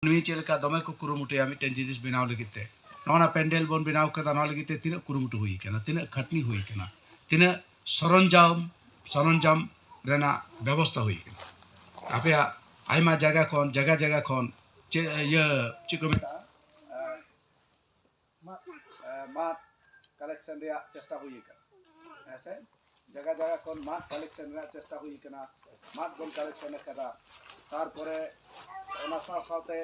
नुई चलका दमे को कुरुमुटुया मिटन जिनिस बनाव लगिते नोना पेंडल बन बनाव कदा नोना लगिते तिना कुरुमुटु हुई कना तिना खटनी हुई कना तिना सरंजाम रेना व्यवस्था हुई कना आपे आयमा जगह खन चिको मात कलेक्शन रे चेष्टा हुई कना ऐसे जगह खन मात कलेक्शन रे चेष्टा हुई कना मात बन कलेक्शन कदा तार परे ओना साथे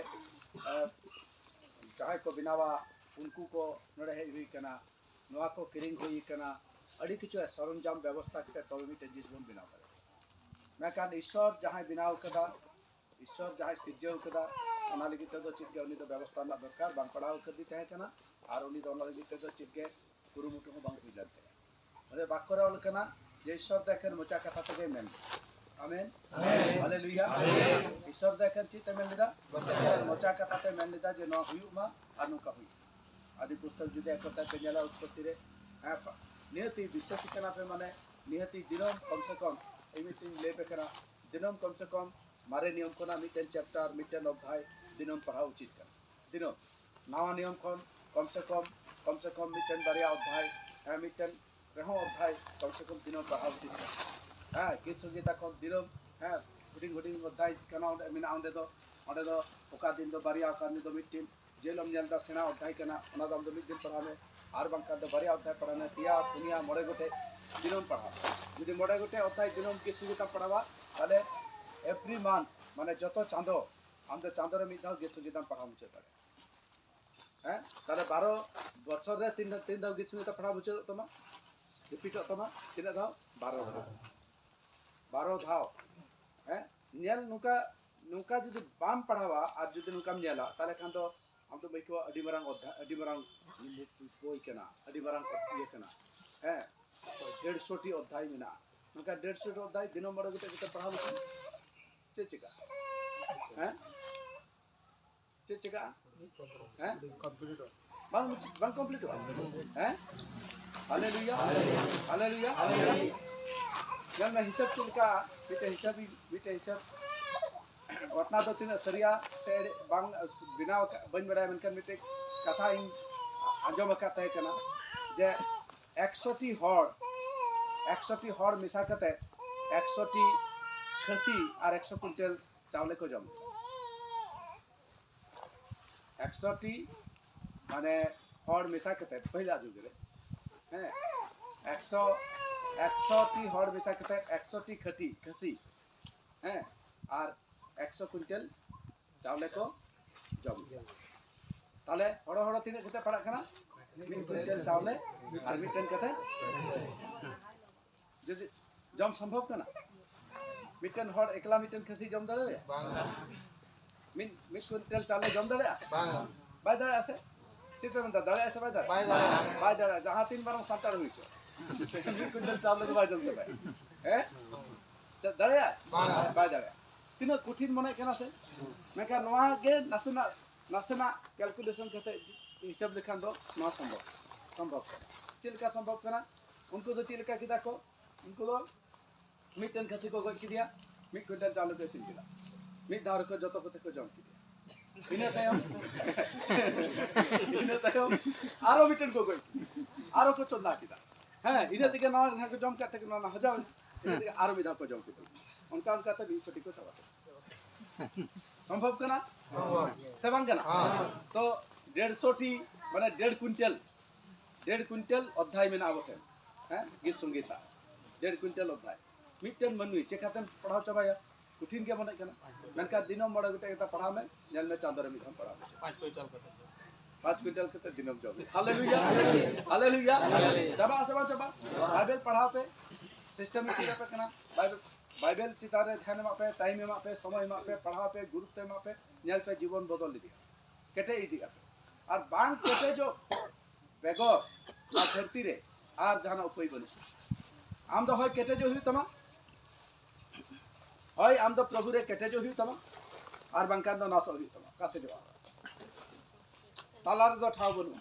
जहां को बिनावा उनको को नड़े हुई कना नवा को किरिंग हुई कना अड़ी किछु सरंजाम व्यवस्था के तब मिटे जिस बन बिनाव करे मैं कान ईश्वर जहां बिनाव कदा ईश्वर जहां सिर्जव कदा ओना लगी तो चित के उनी तो व्यवस्था ना दरकार बांग पड़ाव कदी तहे कना आर उनी तो ओना लगी तो चित के कुरुमुटु को बांग हुई जाते अरे बाकरे ऑल कना जे ईश्वर देखेन मोचा कथा तगे मेन आमेन हालेलुया ईश्वर देखेन चित मेन लिदा मोचा कथा ते मेन लिदा जे न हुयुमा आर नुका हुई आदि पुस्तक जुदे एकता पे जला उत्पत्ति रे नियति विश्वास कना पे माने नियति दिनम कम से कम एमिति ले पे कना दिनम कम से कम मारे नियम कोना मिटेन चैप्टर मिटेन अध्याय दिनम पढ़ा उचित कर दिनम नवा नियम कम से कम मिटेन बारिया अध्याय मिटेन रहो अध्याय कम से कम दिनम पढ़ा उचित कर गीत संगीता को दिनम हुडिंग अध्याय कना मिना ओंदे दो ओका दिन दो बारिया ओका दिन दो मिटेन जेलम जलदा सेना अध्याय कना ओना दम दो मिट दिन पढ़ा में आर बांका दो बारिया अध्याय पढ़ा में पिया पुनिया मोड़े गोटे दिनम पढ़ा यदि मोड़े गोटे अध्याय दिनम गीत संगीता पढ़ावा ताले एवरी मंथ माने जतो चांदो आम तो चांदो रे मिद दाव गीत संगीता पढ़ा मुचे ताले ताले 12 बछर रे तीन दाव गीत संगीता पढ़ा मुचे तमा रिपीट तमा तिना दाव 12 धाव नेल नुका जदि बाम पढ़ावा आज जदि नुकाम नेला ताले खान तो हम तो बैको अडी मरांग कोई केना अडी मरांग ये केना 150 टी अध्याय मिना नुका 150 टी अध्याय दिनो मरे गोटे गोटे पढ़ा मुचे चिका चिका बांग कंप्लीट हालेलुया जब मैं हिसाब चिका बीटे हिसाब घटना तो तीन सरिया से बांग बिना बन बड़ा मनकन मिटे कथा इन आंजम का तय कना जे 100 टी हड़ मिसा कते 100 टी खसी और 100 कुंटल चावले को जम 100 टी माने हड़ मिसा कते पहला जुग रे 100 टी हड़ मिसा कते 100 टी खसी और 100 कुंटल चावले को जम ताले हड़ो तीन कते पड़ा कना 1 कुंटल चावले और मिटन कते जदि जम संभव कना मिटन हड़ एकला मिटन खसी जम दरे मिट कुंटल चावले जम दरे बाय दरे आसे चित्र में दरे आसे बाय दरे जहां 3 बार संतार हुई छ 1 कुंटल चावले के बाय जम दरे दरे बाय दरे तीन कठिन मने कना से मेका नवा के नासेना कैलकुलेशन करते हिसाब लेखान दो ना संभव चिलका संभव कना उनको तो चिलका किदा को उनको तो मिटन खसी को गई दिया 1 क्विंटल चावल के सिल दिला मिट दार को जतो को जम किया इने तयम आरो मिटन को गई आरो को चंदा किदा इने तके ना को जम करते ना हजार इने तके आरो मिदा को जम किदा उनका तो 20 टी को चला संभव कना से बांग कना तो 150 टी माने 1.5 कुंटल अध्याय में आवते गीत संगीता 1.5 कुंटल अध्याय मिटन मनुई चेकातन पढ़ाव चबाया कठिन के बने कना मनका दिनम बड़ा गोटे एता पढ़ा में जल में चांदर में पढ़ा 5 क्विंटल कते दिनम जब हालेलुया चबा बाइबल पढ़ाव पे सिस्टमेटिक पे कना बाइबल चितारे ध्यान मा पे टाइम मा पे समय मा पे पढ़ाव पे गुरुत्व मा पे नेल पे जीवन बदल दी केटे इदी और बांग केटे जो बेगो आ धरती रे आर जाना उपाय बने आम दो होय केटे जो हुई तमा होय आम दो प्रभु रे केटे जो हुई तमा और बांकान दो नास हुई तमा कासे जो तालार दो ठाव बनु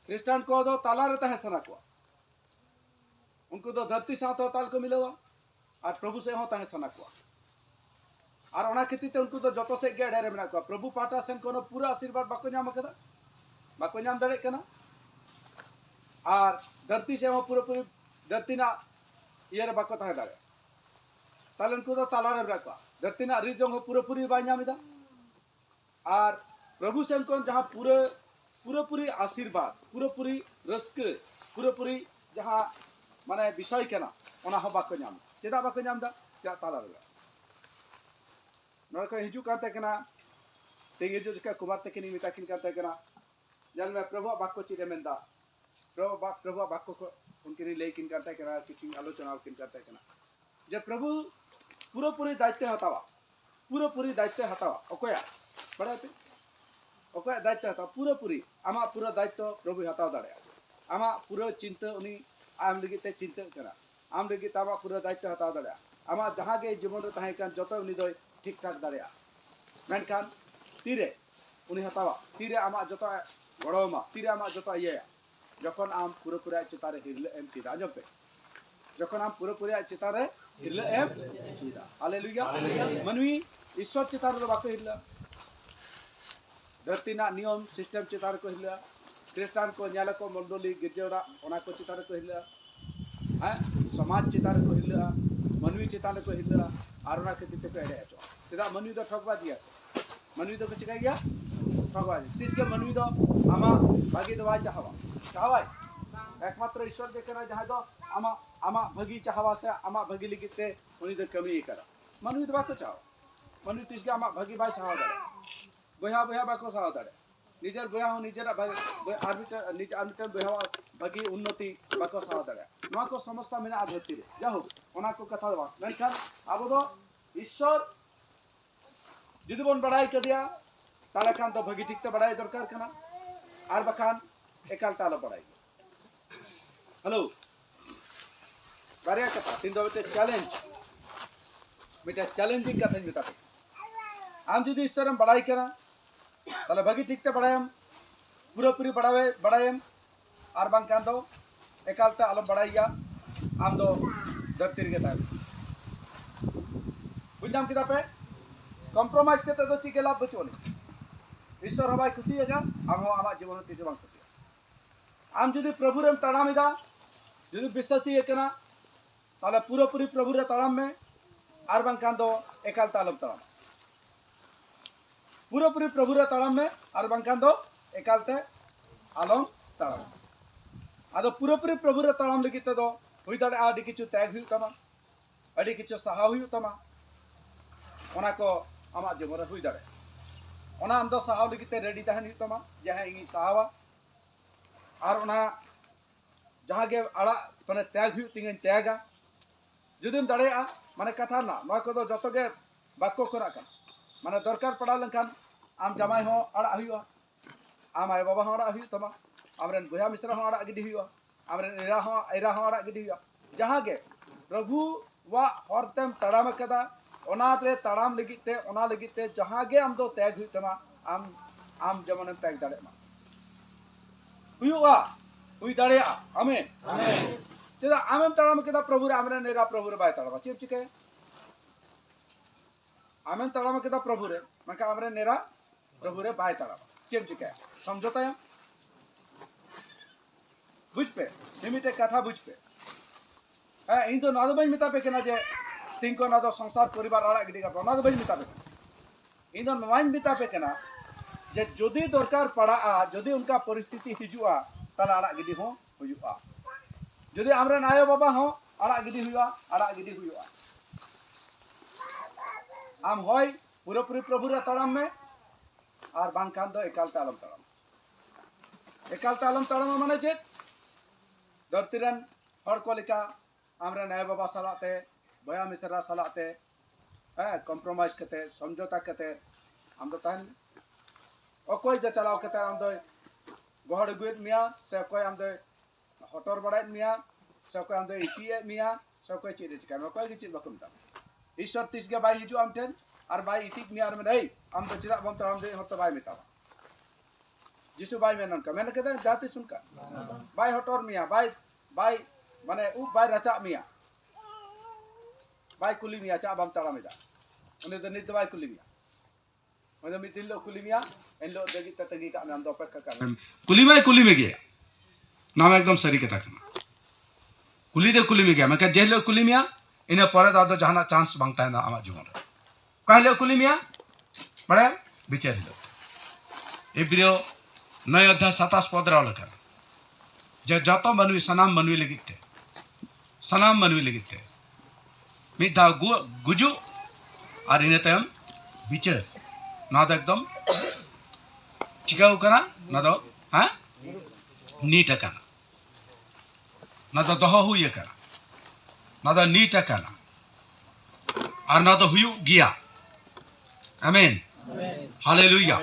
क्रिश्चियन को दो तालार तहे सना को उनको तो धरती साथ ताल को मिलेवा आज प्रभु से होता है सना को और ओना खातिर ते उनको तो जतो से गे ढेरे मेना को प्रभु पाटा सेन कोनो पूरा आशीर्वाद बाको नाम कदा बाको नाम दाड़े कना और धरती से वो पूरा पूरी धरती ना ये रे बाको ताहे दाड़े ताले उनको तो ताला रे को धरती ना रिजोंग पूरा पूरी बाय नामिदा और प्रभु सेन कोन जहां पूरा पूरी आशीर्वाद पूरा पूरी रस्क पूरा पूरी जहां माने विषय केना ओना हो बाको नाम चेदा बाको नाम दा चा ताला रे नरक हिजू काते केना तेगे जो का कुमार तकिनी मिताकिन काते केना जल में प्रभु बाको चिरे मेंदा प्रभु बाको को उनके लिए किन काते केना किछि आलोचना किन काते केना जे प्रभु पूरा पूरी दायित्व हतावा पूरा पूरी दायित्व हतावा ओकोया बड़ा पे ओकोया दायित्व हतावा पूरा पूरी आमा पूरा दायित्व प्रभु हताव दाड़े आमा पूरा चिंता उनी आम लगी ते चिंता करा आम लगी तामा पूरा दायित्व हताव दाड़े आमा जहां गे जीवन रे ताहे कान जतो उनी दो ठीक ठाक दाड़े मेनकान तीरे उनी हतावा तीरे आमा जतो गड़ोमा तीरे आमा जतो ये जखन आम पूरा पूरा चितारे हिरले एम चिदा जपे जखन आम पूरा पूरा चितारे हिरले एम चिदा हालेलुया मनवी ईश्वर चितारे तो बाको हिरला धरती ना नियम सिस्टम चितारे को हिरला क्रिस्टियन को न्याला को मंडली गिरजोड़ा ओना को चितारे को हिरला हैं समाज चितारे को हिरला मनवी चितारे को हिरला आरोना के दिते पे एडे आचो तेदा मनवी तो ठगवा दिया मनवी तो चिका गया ठगवा तीस के मनवी तो आमा भागी दवा चाहवाय एकमात्र ईश्वर देखना जहां दो आमा आमा भागी चाहवा से आमा भागी लिखते उनी तो कमी ही करा मनवी तो बाको चाहो मनवी तीस के आमा भागी बाय चाहवा दे बया बया बाको चाहवा दे निजर बया हो निजर भागी आर्बिटर निज आर्बिटर बया भागी उन्नति बाको चाहवा दे नवा को समस्या मेना धरती रे जाहो ओना को कथा दवा मेनखान आबो दो ईश्वर जुदी बन बड़ाई कर दिया ताले खान तो भागी ठीक ते बड़ाई दरकार कना आर बखान एकाल ताला बड़ाई हेलो बारिया कथा तीन दो बेटे चैलेंजिंग कथा बेटा आम जुदी ईश्वर हम बड़ाई करा ताले भागी ठीक ते बड़ायम पूरा पूरी बड़ायम आर बांग कान दो एकाल ता आलम बड़ाईया आम दो धरती रे ताय बुझाम किदा पे कॉम्प्रोमाइज करते तो चिके लाभ बचोनी ईश्वर हवाई खुशी है आम आमा जीवन तीजे बांग खुशी आम जुदी प्रभु रेम ताड़ाम इदा जुदी विश्वासी एकना ताले पूरा पूरी प्रभु रे ताड़ाम में आर बांग कान दो एकाल तालम ताड़ाम पूरा पूरी प्रभु रे ताड़ाम में आर बांग कान दो एकाल ते आलम ताड़ाम आदो पूरा पूरी प्रभु रे ताड़ाम लगी ते दो हुई दाड़े आडी किछु त्याग हुई तमा आडी किछु सहा हुई तमा ओना को आमा जीवन हुई दाड़े ओना आम दो सहाव लगी ते रेडी तहन हुई तमा जहां इंगी सहावा और ओना जहां गे आड़ा माने त्याग हुई तिंगे त्यागा जुदिम दाड़ेया माने कथा ना नय को दो जतो गे बाक्को करा का माने दरकार पड़ा लंखान आम जमाई हो आड़ा हुईआ आम आय बाबा हो आड़ा हुई तमा आमरेन बुया मिश्रा हो आड़ा गिडी हुईआ आमरेन एरा हो आड़ा गिडी हुईआ जहां गे प्रभु वा हरतेम तड़ाम कदा ओनारे ताड़ाम लगिते ओना लगिते जहां गे आम दो त्याग हुई तमा आम जमन त्याग दाड़े मा हुईआ हुई दाड़ेया आमेन आमेन चेदा आमेम ताड़ाम कदा प्रभु रे आमरे नेरा प्रभु रे बाय ताड़ाम चेप चिके आमेम ताड़ाम कदा प्रभु रे मका आमरे नेरा प्रभु रे बाय ताड़ाम चेप चिके समझोता है बुझ पे निमिते कथा बुझ पे इन तो ना दो बई मिता पे केना जे तिंको ना दो संसार परिवार आड़ा गिडी का ना दो बई मिता पे इन तो नवाइन मिता पे केना जे जदि दरकार पड़ा जदि उनका परिस्थिति हिजुआ ताला आड़ा गिडी हो हुयुआ जदि आमरे आयो बाबा हो आड़ा गिडी हुयुआ आड़ा गिडी हुयुआ आम होय पूरा पूरी प्रभु रे ताड़ाम में और बांग खान दो एकाल तालम ताड़ाम माने जे धरती रन हर को लेका आमरे नाय बाबा सलाते बया मिश्रा सलाते कॉम्प्रोमाइज करते समझौता करते हम दो तहन अकोय दे चलाव करते हम दो गहड़ गुद मिया से अकोय हम दो हटर बड़ाय मिया से अकोय हम दो इटी मिया से अकोय चीज चिका अकोय के चीज बकुम ता ईश्वर तीस के बाय हिजु आम ठेन और बाय इटिक मिया में नहीं हम तो चिदा बम तराम दे हत बाय मिता जिसु बाय मेनन का मैंने कहते जाति सुनका बाय हटर मिया बाय माने उ बाय रचा मिया बाय कुली मिया चा बम तड़ा में जा उन्हें तो नित बाय कुली मिया उन्हें मितिल लो कुली मिया इन लो दगी ततगी का नाम दो पक्का कर कुली में गया नाम एकदम सरी कथा करना कुली में गया मैं कह जेल कुली मिया इन्हें परे दादो जहाना चांस बांगता है ना आमा जीवन रे कहले कुली मिया बड़े विचार लो ए वीडियो 9 अध्याय 27 पद रे लखा जे जतो मनवी सनाम मनवी लगित थे मिद धा गुजु और इन्हें तयम विचार ना तो एकदम चिकाऊ कना ना तो हाँ नीट कना ना तो दोहो हुई कना ना तो नीट कना और ना तो हुई गिया आमीन हालेलुया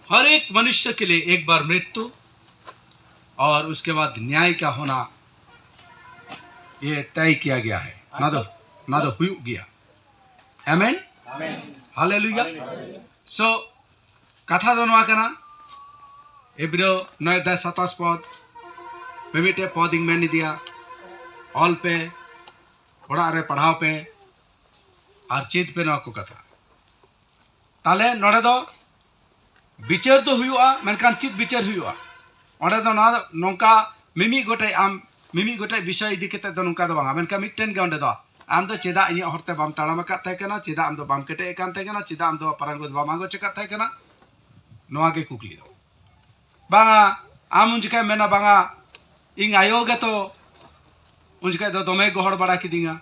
हर एक मनुष्य के लिए एक बार मृत्यु और उसके बाद न्याय का होना ये तय किया गया है ना तो हुई गया आमीन हालेलुया सो कथा दो नवा कना एब्रो 9 अध्याय 27 पद मिमिटे पदिंग मेन दिया ऑल पे ओड़ा रे पढ़ाओ पे और चीज पे नवा को कथा ताले नोड़े दो विचार तो हुआ मेनकान चीज विचार हुआ ओड़े दो ना नौका मिमी गोटे विषय इदी केते दो नौका दो बांगा मेनका मिटन गे ओंडे दो आम दो चेदा इया हरते बाम ताड़ाम का तहे कना चेदा आम दो बाम केटे कान तहे कना चेदा आम दो पारंगो बाम आगो चका तहे कना नोआ गे कुकली दो बांगा आम उन जगह मेना बांगा इंग आयो गे तो उन जगह दो दोमे गोहड़ बड़ा किदिंगा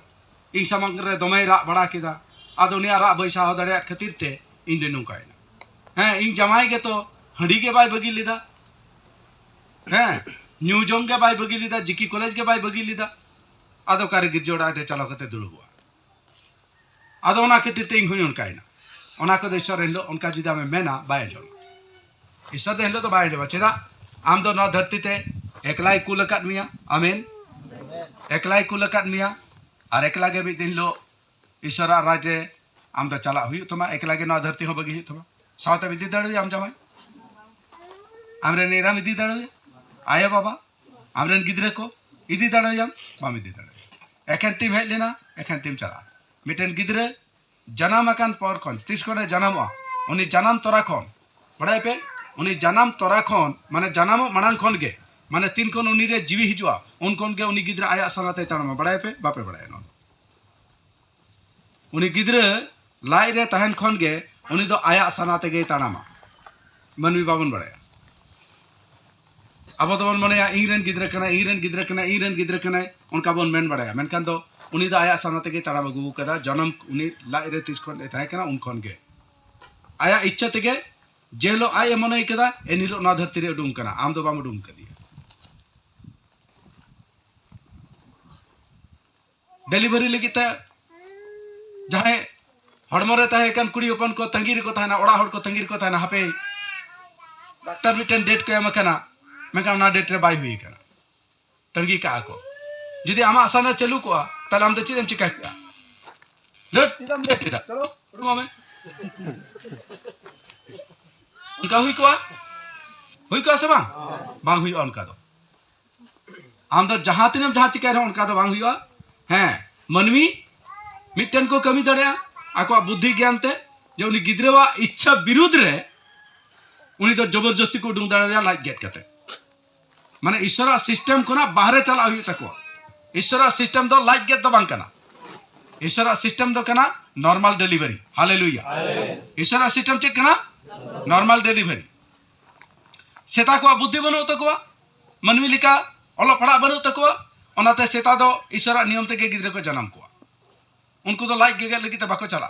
इंग समंग रे दोमे रा बड़ा किदा आदो उनिया रा बैसा हो दड़े खातिर ते इन दे नौकायना हैं इंग जमाई गे तो हड़ी के बाय बगी लीदा हैं न्यूजोंग के बाय बगी लीदा जिकी कॉलेज के बाय बगी लीदा आदो कारे गिरजोड़ा दे चलो कते दुड़ हुआ आदो ओना खातिर ते इंग हुई उनकायना ओना को ईश्वर हिलो उनका जुदा में मेना बाय लो ईश्वर दे हिलो तो बाय लो चेदा आम दो न धरती ते एकलाई कुल अकाद मिया आमीन एकलाई कुल अकाद मिया और एकला गे भी दिन लो ईश्वर राज रे आम दो चला हुई तुमा एकला गे न धरती हो बगी तुमा सावते विधि दड़े आम जमाई आमरे नेरा विधि दड़े आया बाबा आमरे गिद्रे को इदी दड़े आम बाम इदी दड़े एखन तीम हेज लेना एखन तीम चला मिटेन गिद्रे जनाम अकान पर खन तीस कोने जनामवा उनी जनाम तोरा खन बड़ाई पे उनी जनाम तोरा खन माने जनाम मानांग खन गे माने तीन कोन उनी रे जीवी हिजुआ उन कोन गे उनी गिद्रे आया सनाते ताणमा बड़ाई पे बापे बड़ाई न उनी गिद्रे लाई रे तहन खन गे उनी दो आया सनाते गे ताणमा मनवी बाबन बड़ाया अब तो बन मने इंग्रेन गिद्रे कना उनका बन मेन बड़ाया मेनखान दो उनी दो आया सनाते गे ताणा बगु कदा जन्म उनी लाई रे तीस खन ताहे कना उन खन गे आया इच्छा तेगे जेलो आय मने कदा एनिलो ना धरती रे उडुम कना आम दो बाम उडुम कदिया डिलीवरी लगित जहां हड़मरे ताहे कन कुड़ी ओपन को तंगीर को ताना ओड़ा हड़ को तंगीर को ताना हापे डॉक्टर मिटन डेट को एम कना मेका ना डेट रे बाय हुई कना तंगी का को जदि आमा आसाना चालू को ताले आम दो चेदम चिका किया लेट सीधम डेट दे चलो उडुम में उनका हुई को से बांग हुई उनका दो आम दो जहां तिनम जहां चिका रहे उनका दो बांग हुई हैं मनवी मिटन को कमी दड़िया आको बुद्धि ज्ञान ते जो उनी गिद्रेवा इच्छा विरुद्ध रे उनी तो जबरदस्ती को उडुंग दड़िया लाइक गेट कते माने ईश्वरा सिस्टम को ना बाहरे चला हुई तको ईश्वरा सिस्टम दो लाइक गेट दो बांग कना ईश्वरा सिस्टम दो कना नॉर्मल डिलीवरी हालेलुया ईश्वरा सिस्टम चेक कना नॉर्मल डिलीवरी सेता को बुद्धि बनो तको मनवी लिका ओलो पड़ा बनो तको ओनाते सेता दो ईश्वरा नियम ते गिद्रे को जन्म को उनको तो लाइक गेगे लगी बाको चला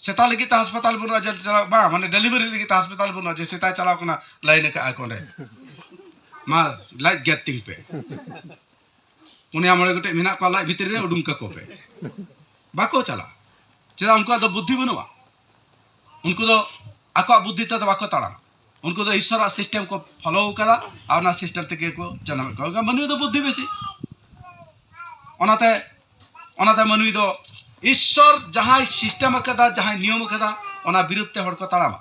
सेता लगी अस्पताल बुना चला बा माने डिलीवरी लगी अस्पताल बुना जे सेता चला कना लाइन का आकोंडे मा लाइक गेटिंग पे उनिया मळे गोटे मिना को लाइक भीतर रे उडुम का को पे बाको चला चला उनको तो बुद्धि बनुआ उनको तो आको बुद्धि तो बाको ताड़ा उनको तो ईश्वर सिस्टम को फॉलो करा और ना सिस्टम ते को जन्म को मनवी तो बुद्धि बेसी ओनाते मनवी दो ईश्वर जहां सिस्टम कदा जहां नियम कदा ओना विरुद्ध ते हड़ को ताड़ामा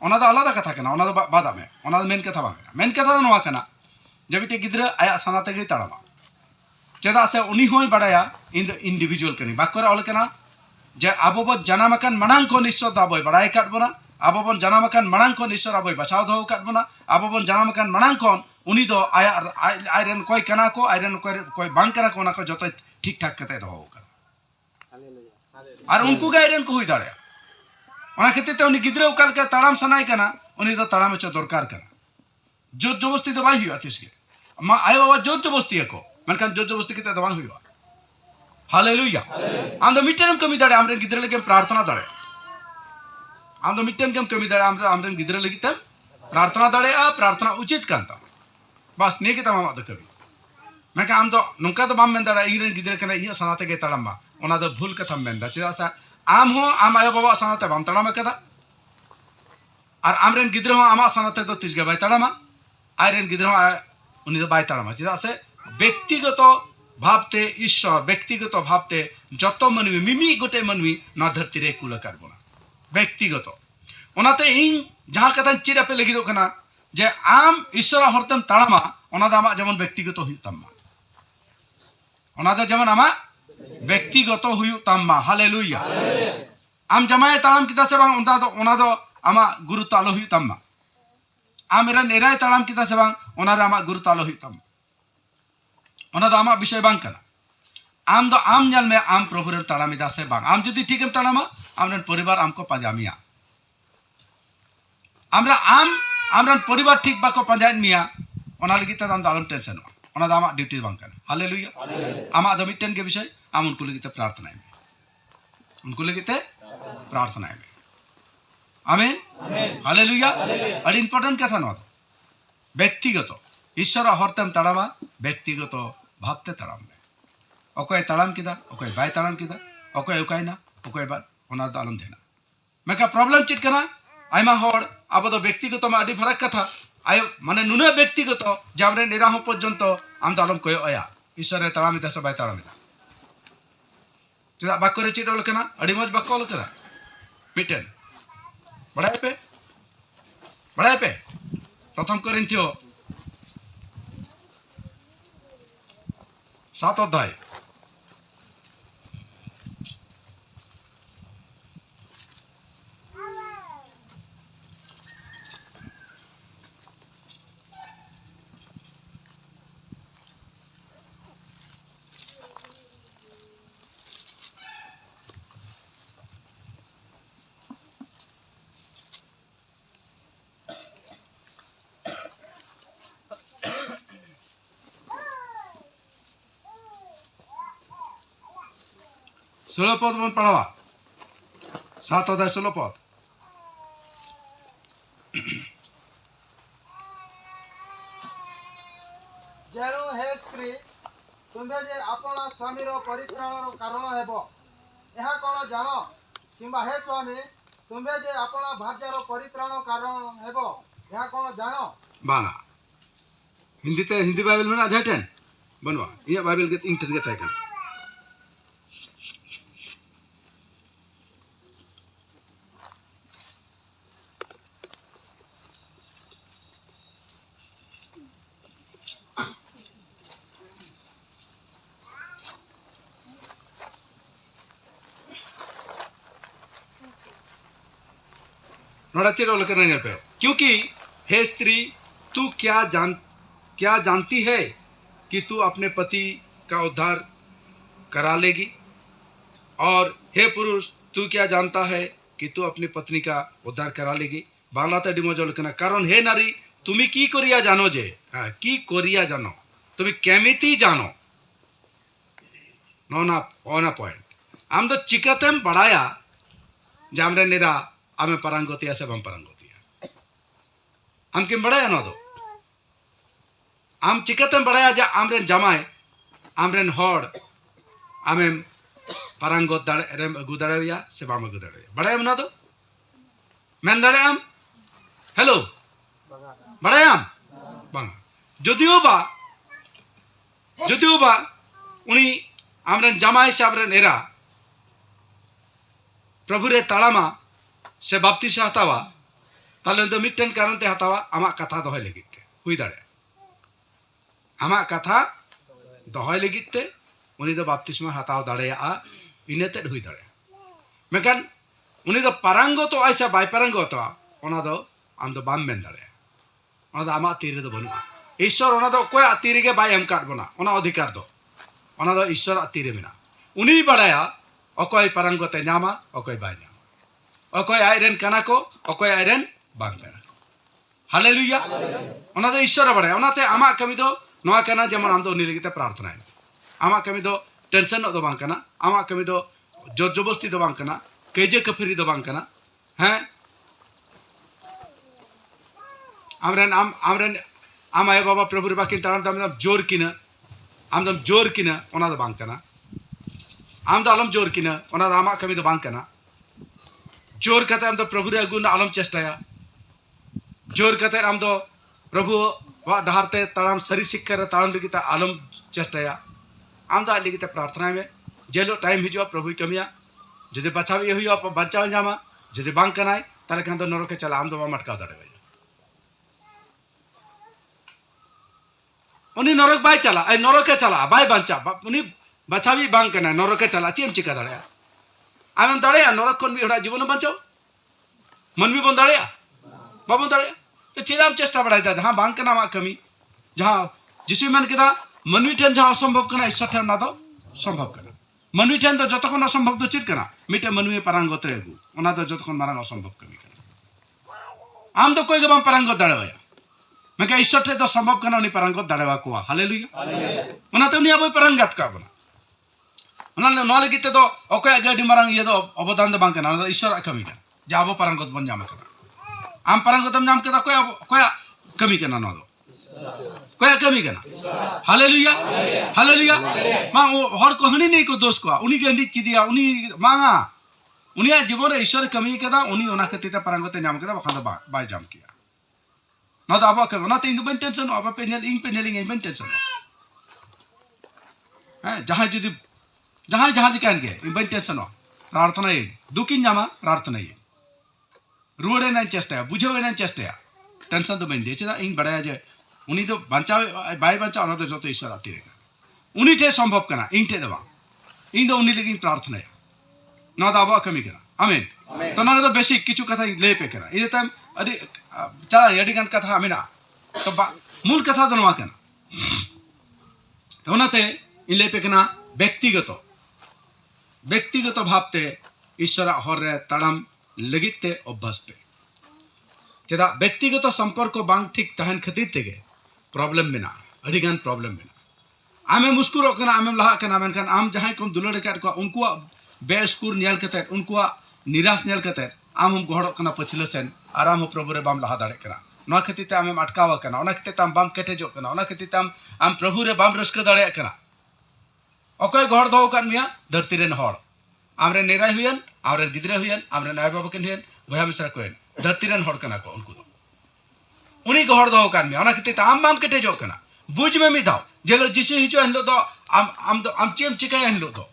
ओना दो आलादा कथा कना ओना दो बादा में ओना दो मेन कथा बांग मेन कथा दो नोआ कना जब इटे गिद्रा आया सनाते गे ताड़ामा चेदा से उनी होय बड़ाया इन द इंडिविजुअल कनी बाको रे ऑल कना जे आबो बन जनाम आकान मांग खन ईश्वर दा आबोय बड़ाय काट बोना आबो बन जनाम आकान मांग खन ईश्वर आबोय बचाव दो काट बोना आबो बन जनाम आकान मांग खन उनी दो आयरन कोई कना को आयरन कोई बांग कना को ना को जतो ठीक ठाक कते दो और उनको गे आयरन को हुई दाड़े ओना खातिर ते उनी गिद्रे उकाल के ताड़ाम सनाय कना उनी दो ताड़ाम च दरकार कना जोर जबरदस्ती दो बाय हुआ तिसके मा आय बाबा जोर जबरदस्ती को मनकान जोर जबरदस्ती कते दो बांग हुआ हालेलुया आम दो मिटेन कमी दाड़े आमरे गिद्रे लगे प्रार्थना दाड़े आम दो मिटेन कम कमी दाड़े आमरे गिद्रे लगे तम प्रार्थना दाड़े आ प्रार्थना उचित कांता बस ने के तमाम दो कभी मैं आम दो नौका तो बाम में दाड़ा इरे गिद्रे कने इया सनाते के ताड़ाम बा ओना दो भूल कथा में दा चेदा सा आम हो आम आयो बाबा सनाते बाम ताड़ाम कदा और आमरेन गिद्रे हो आमा सनाते दो तिजगे बाय ताड़ामा आयरेन गिद्रे हो उनी दो बाय ताड़ामा चेदा से व्यक्तिगत भावते ईश्वर व्यक्तिगत भावते जत मनवी मिमी गोटे मनवी ना धरती रे कुल करबोना व्यक्तिगत ओनाते इन जहां कथा चिरा पे लगी दो कना जे आम ईश्वर हरतम ताड़ामा ओना दा आमा जेमन व्यक्तिगत हुई तम्मा ओना दा जेमन आमा व्यक्तिगत हुई तम्मा हालेलुया आम जमाए ताड़ाम किता से बांग ओना दो आमा गुरु तालो हुई तम्मा आम एरा नेराय ताड़ाम किता से बांग ओना रे आमा गुरु तालो हुई तम्मा ओना दो आमा विषय बांग कना आम दो आम ᱧᱮᱞ में आम प्रभु रे ताड़ामिदा से बांग आम जदि ठीकम ताड़ामा आमरन परिवार आमको पाजामिया आमरा आमरन परिवार ठीक बाको पाजाइन मिया ओना लगी त आम दालम टेंशन ओना दा आमा ड्यूटी बांग कना हालेलुया आमा दो मिटेन के विषय आम उनको लगी ते प्रार्थना में उनको लगी ते प्रार्थना में आमीन हालेलुया अड़ी इम्पोर्टेंट कथा न व्यक्तिगत ईश्वर हरतम ताड़ामा व्यक्तिगत भावते ताड़ाम में अकोय ताड़ाम किदा अकोय बाय ताड़ाम किदा अकोय उकायना अकोय बा ओना दा आलम देना मेका प्रॉब्लम चिट कना आयमा हर अब दो व्यक्तिगत मा अड़ी फरक कथा आय माने नुना व्यक्तिगत जामरे निरा हो पर्यंत आम दा आलम कोय अया ईश्वर रे ताड़ाम इदा से बाय ताड़ाम इदा चेदा बाक्य रे चिट ओल कना अड़ी मज बाक्य ओल कदा मिटेन बड़ाय पे प्रथम करिन्थियो 7 अध्याय षोलो पद बन पढ़ावा 7 अध्याय 16 पद जेणु हे स्त्री तुम्हें जे अपना स्वामी रो परित्राण कारण हेबो यह कोन जानो किंबा हे स्वामी तुम्हें जे अपना भार्या रो परित्राण कारण हेबो यह कोन जानो बांगा हिंदी बाइबल में अध्याय बनवा ये बाइबल के इंटर के तय पे क्योंकि हे स्त्री तू क्या जानती है कि तू अपने पति का उद्धार करा लेगी और हे पुरुष तू क्या जानता है कि तू अपनी पत्नी का उद्धार करा लेगी बांग्लाते डिमोजल कना कारण हे नारी तुमी की करिया जानो जे की करिया जानो तुमी केमिति जानो ओना पॉइंट आम दो चिकातेम बड़ाया जामरे निरा आमे पारंगतिया से बम पारंगतिया आम किम बड़ाया ना दो आम चिकातेम बड़ाया जा आमरेन जमाय आमरेन हर आमेम पारंगत दाड़े अगू दाड़ेया से बाम अगू दाड़ेया बड़ायाम ना दो मेन दाड़ेयाम हेलो बड़ायाम बांग जदियो बा उनी आमरेन जमाय से आमरेन एरा प्रभु रे ताड़ामा से बाप्तिस्म हतावा ताले दो मिटन कारण ते हतावा आमा कथा दोहय लगित ते हुई दाड़े आमा कथा दोहय लगित ते उनी दो बाप्तिस्म हताव दाड़ेया इनेते हुई दाड़े मेकान उनी दो पारंगो तो ऐसा बाय पारंगो तो ओना दो आम दो बाम मेन दाड़े ओना दो आमा तीरे दो बनुआ ईश्वर ओना दो कोई तीरे के बाय एम काट बना ओना अधिकार दो ओना दो ईश्वर तीरे मेना उनी बड़ाया अकोय पारंगो ते नामा अकोय बाय नामा अकोय आयरन कना को अकोय आयरन बांग पेना हालेलुया ओना दो ईश्वर बड़ाया ओना ते आमा कमी दो नोआ कना जेमन आम दो उनी लगिते प्रार्थना है आमा कमी दो टेंशन दो बांग कना आमा कमी दो जोर जबरदस्ती दो बांग कना केजे कफरी दो बांग कना हैं आमरेन आम आय बाबा प्रभु रे बाकिन तारण दम जोर किना आम दम जोर किना ओना दो बांग कना आम दो आलम जोर किना ओना दो आमा कमी दो बांग कना जोर कते आम दो प्रभु रे अगुन आलम चेष्टाया जोर कते आम दो प्रभु वा डहारते ताराम सरी शिक्षा रे तारण लगिता आलम चेष्टाया आम दो लगिते प्रार्थना में जेलो टाइम हिजुआ प्रभु कमिया जदि बचावी हुआ बचाव जामा जदि बांग कनाय ताले खान दो नरके चला आम दो मटका दाड़े उनी नरक बाय चला ए नरके चला बाय बांचा उनी बचावी बांग कनाय नरके चला चेम चिका दाड़े आम दाड़े नरक कोन भी हड़ा जीवन बचाओ मन भी बन दाड़े बाबू दाड़े तो चेदाम चेष्टा बढ़ाई जहां बांग कना मा कमी जहां जिसु मन केदा मनवी ठेन जहां असंभव कना ईश्वर ठेन ना दो संभव कना मनवी ठेन दो जतखन असंभव दो चित कना मिटे मनवी पारंगत रेगु ओना दो जतखन मारंग असंभव कमी कना आम दो कोई गबाम पारंगत दाड़ेया मेका ईश्वर ठे दो संभव कना उनी पारंगत दाड़ेवा कोआ हालेलुया ओना ते उनी आबो पारंगत का बना ओना नो लगिते दो ओकय गाडी मारंग ये दो अवदान दो बांग कना ओना ईश्वर कमी कना जाबो पारंगत बन जाम कना आम पारंगतम नाम केदा कोया कमी कना नो दो कोया कमी कना हालेलुया हालेलुया मा हर कहनी नहीं को दोष को उनी के निक की दिया उनी मांगा उनी जीवन ईश्वर कमी कदा उनी ओना खतिते पारंगत नाम केदा बखान दो बाय जाम किया नो दो आबो के ओना ते इंग बन टेंशन आबो पेनल इंग पेनलिंग इंग बन टेंशन हैं जहां दिकान के इंग बन टेंशन प्रार्थना ये दुकिन जामा प्रार्थना ये रुवड़े ना चेष्टा बुझावे ना चेष्टा टेंशन तो बन दे चेदा इंग बड़ाया जे उनी तो बचावे बाय बचा ओना तो जतो ईश्वर आती रे उनी ठे संभव कना इंग ठे दवा इंग दो उनी लगी प्रार्थना ना दाबा कमी कना आमीन तो ना तो बेसिक किछु कथा ले पे कना इदे तम अदि चला यदि गन कथा आमीना तो मूल कथा तो नवा कना तो ओनाते इन ले पे कना व्यक्तिगत भावते ईश्वर हर रे ताड़ाम लगिते अभ्यास पे चेदा व्यक्तिगत संपर्क बांग ठीक तहन खातिर तेगे प्रॉब्लम मेना अडिगान प्रॉब्लम मेना आमे मुस्कुरो कना आमे लहा कना मेनखान आम जहां को दुलड़ कर को उनको बेस्कुर नेल कते उनको निराश नेल कते आम हम गहड़ कना पछले सेन आराम प्रभु रे बाम लहा दाड़े कना नो खातिर ते आमे अटकावा कना ओना खातिर ताम बाम केटेजो कना ओना खातिर ताम आम प्रभु रे बाम रस्क दाड़े कना ओकय गहड़ दो कान मिया धरती रेन हड़ आमरे नेराय हुयन आमरे गिदरे हुयन आमरे नाय बाबा केन हुयन भया मिसरा कोयन धरती रेन हड़ कना को उनको उनी गहड़ दो कान मिया ओना खातिर आम बाम केटेजो कना बुझ में मी दाव जेलो जिसु हिजो हलो दो आम चेम चिकाय हलो दो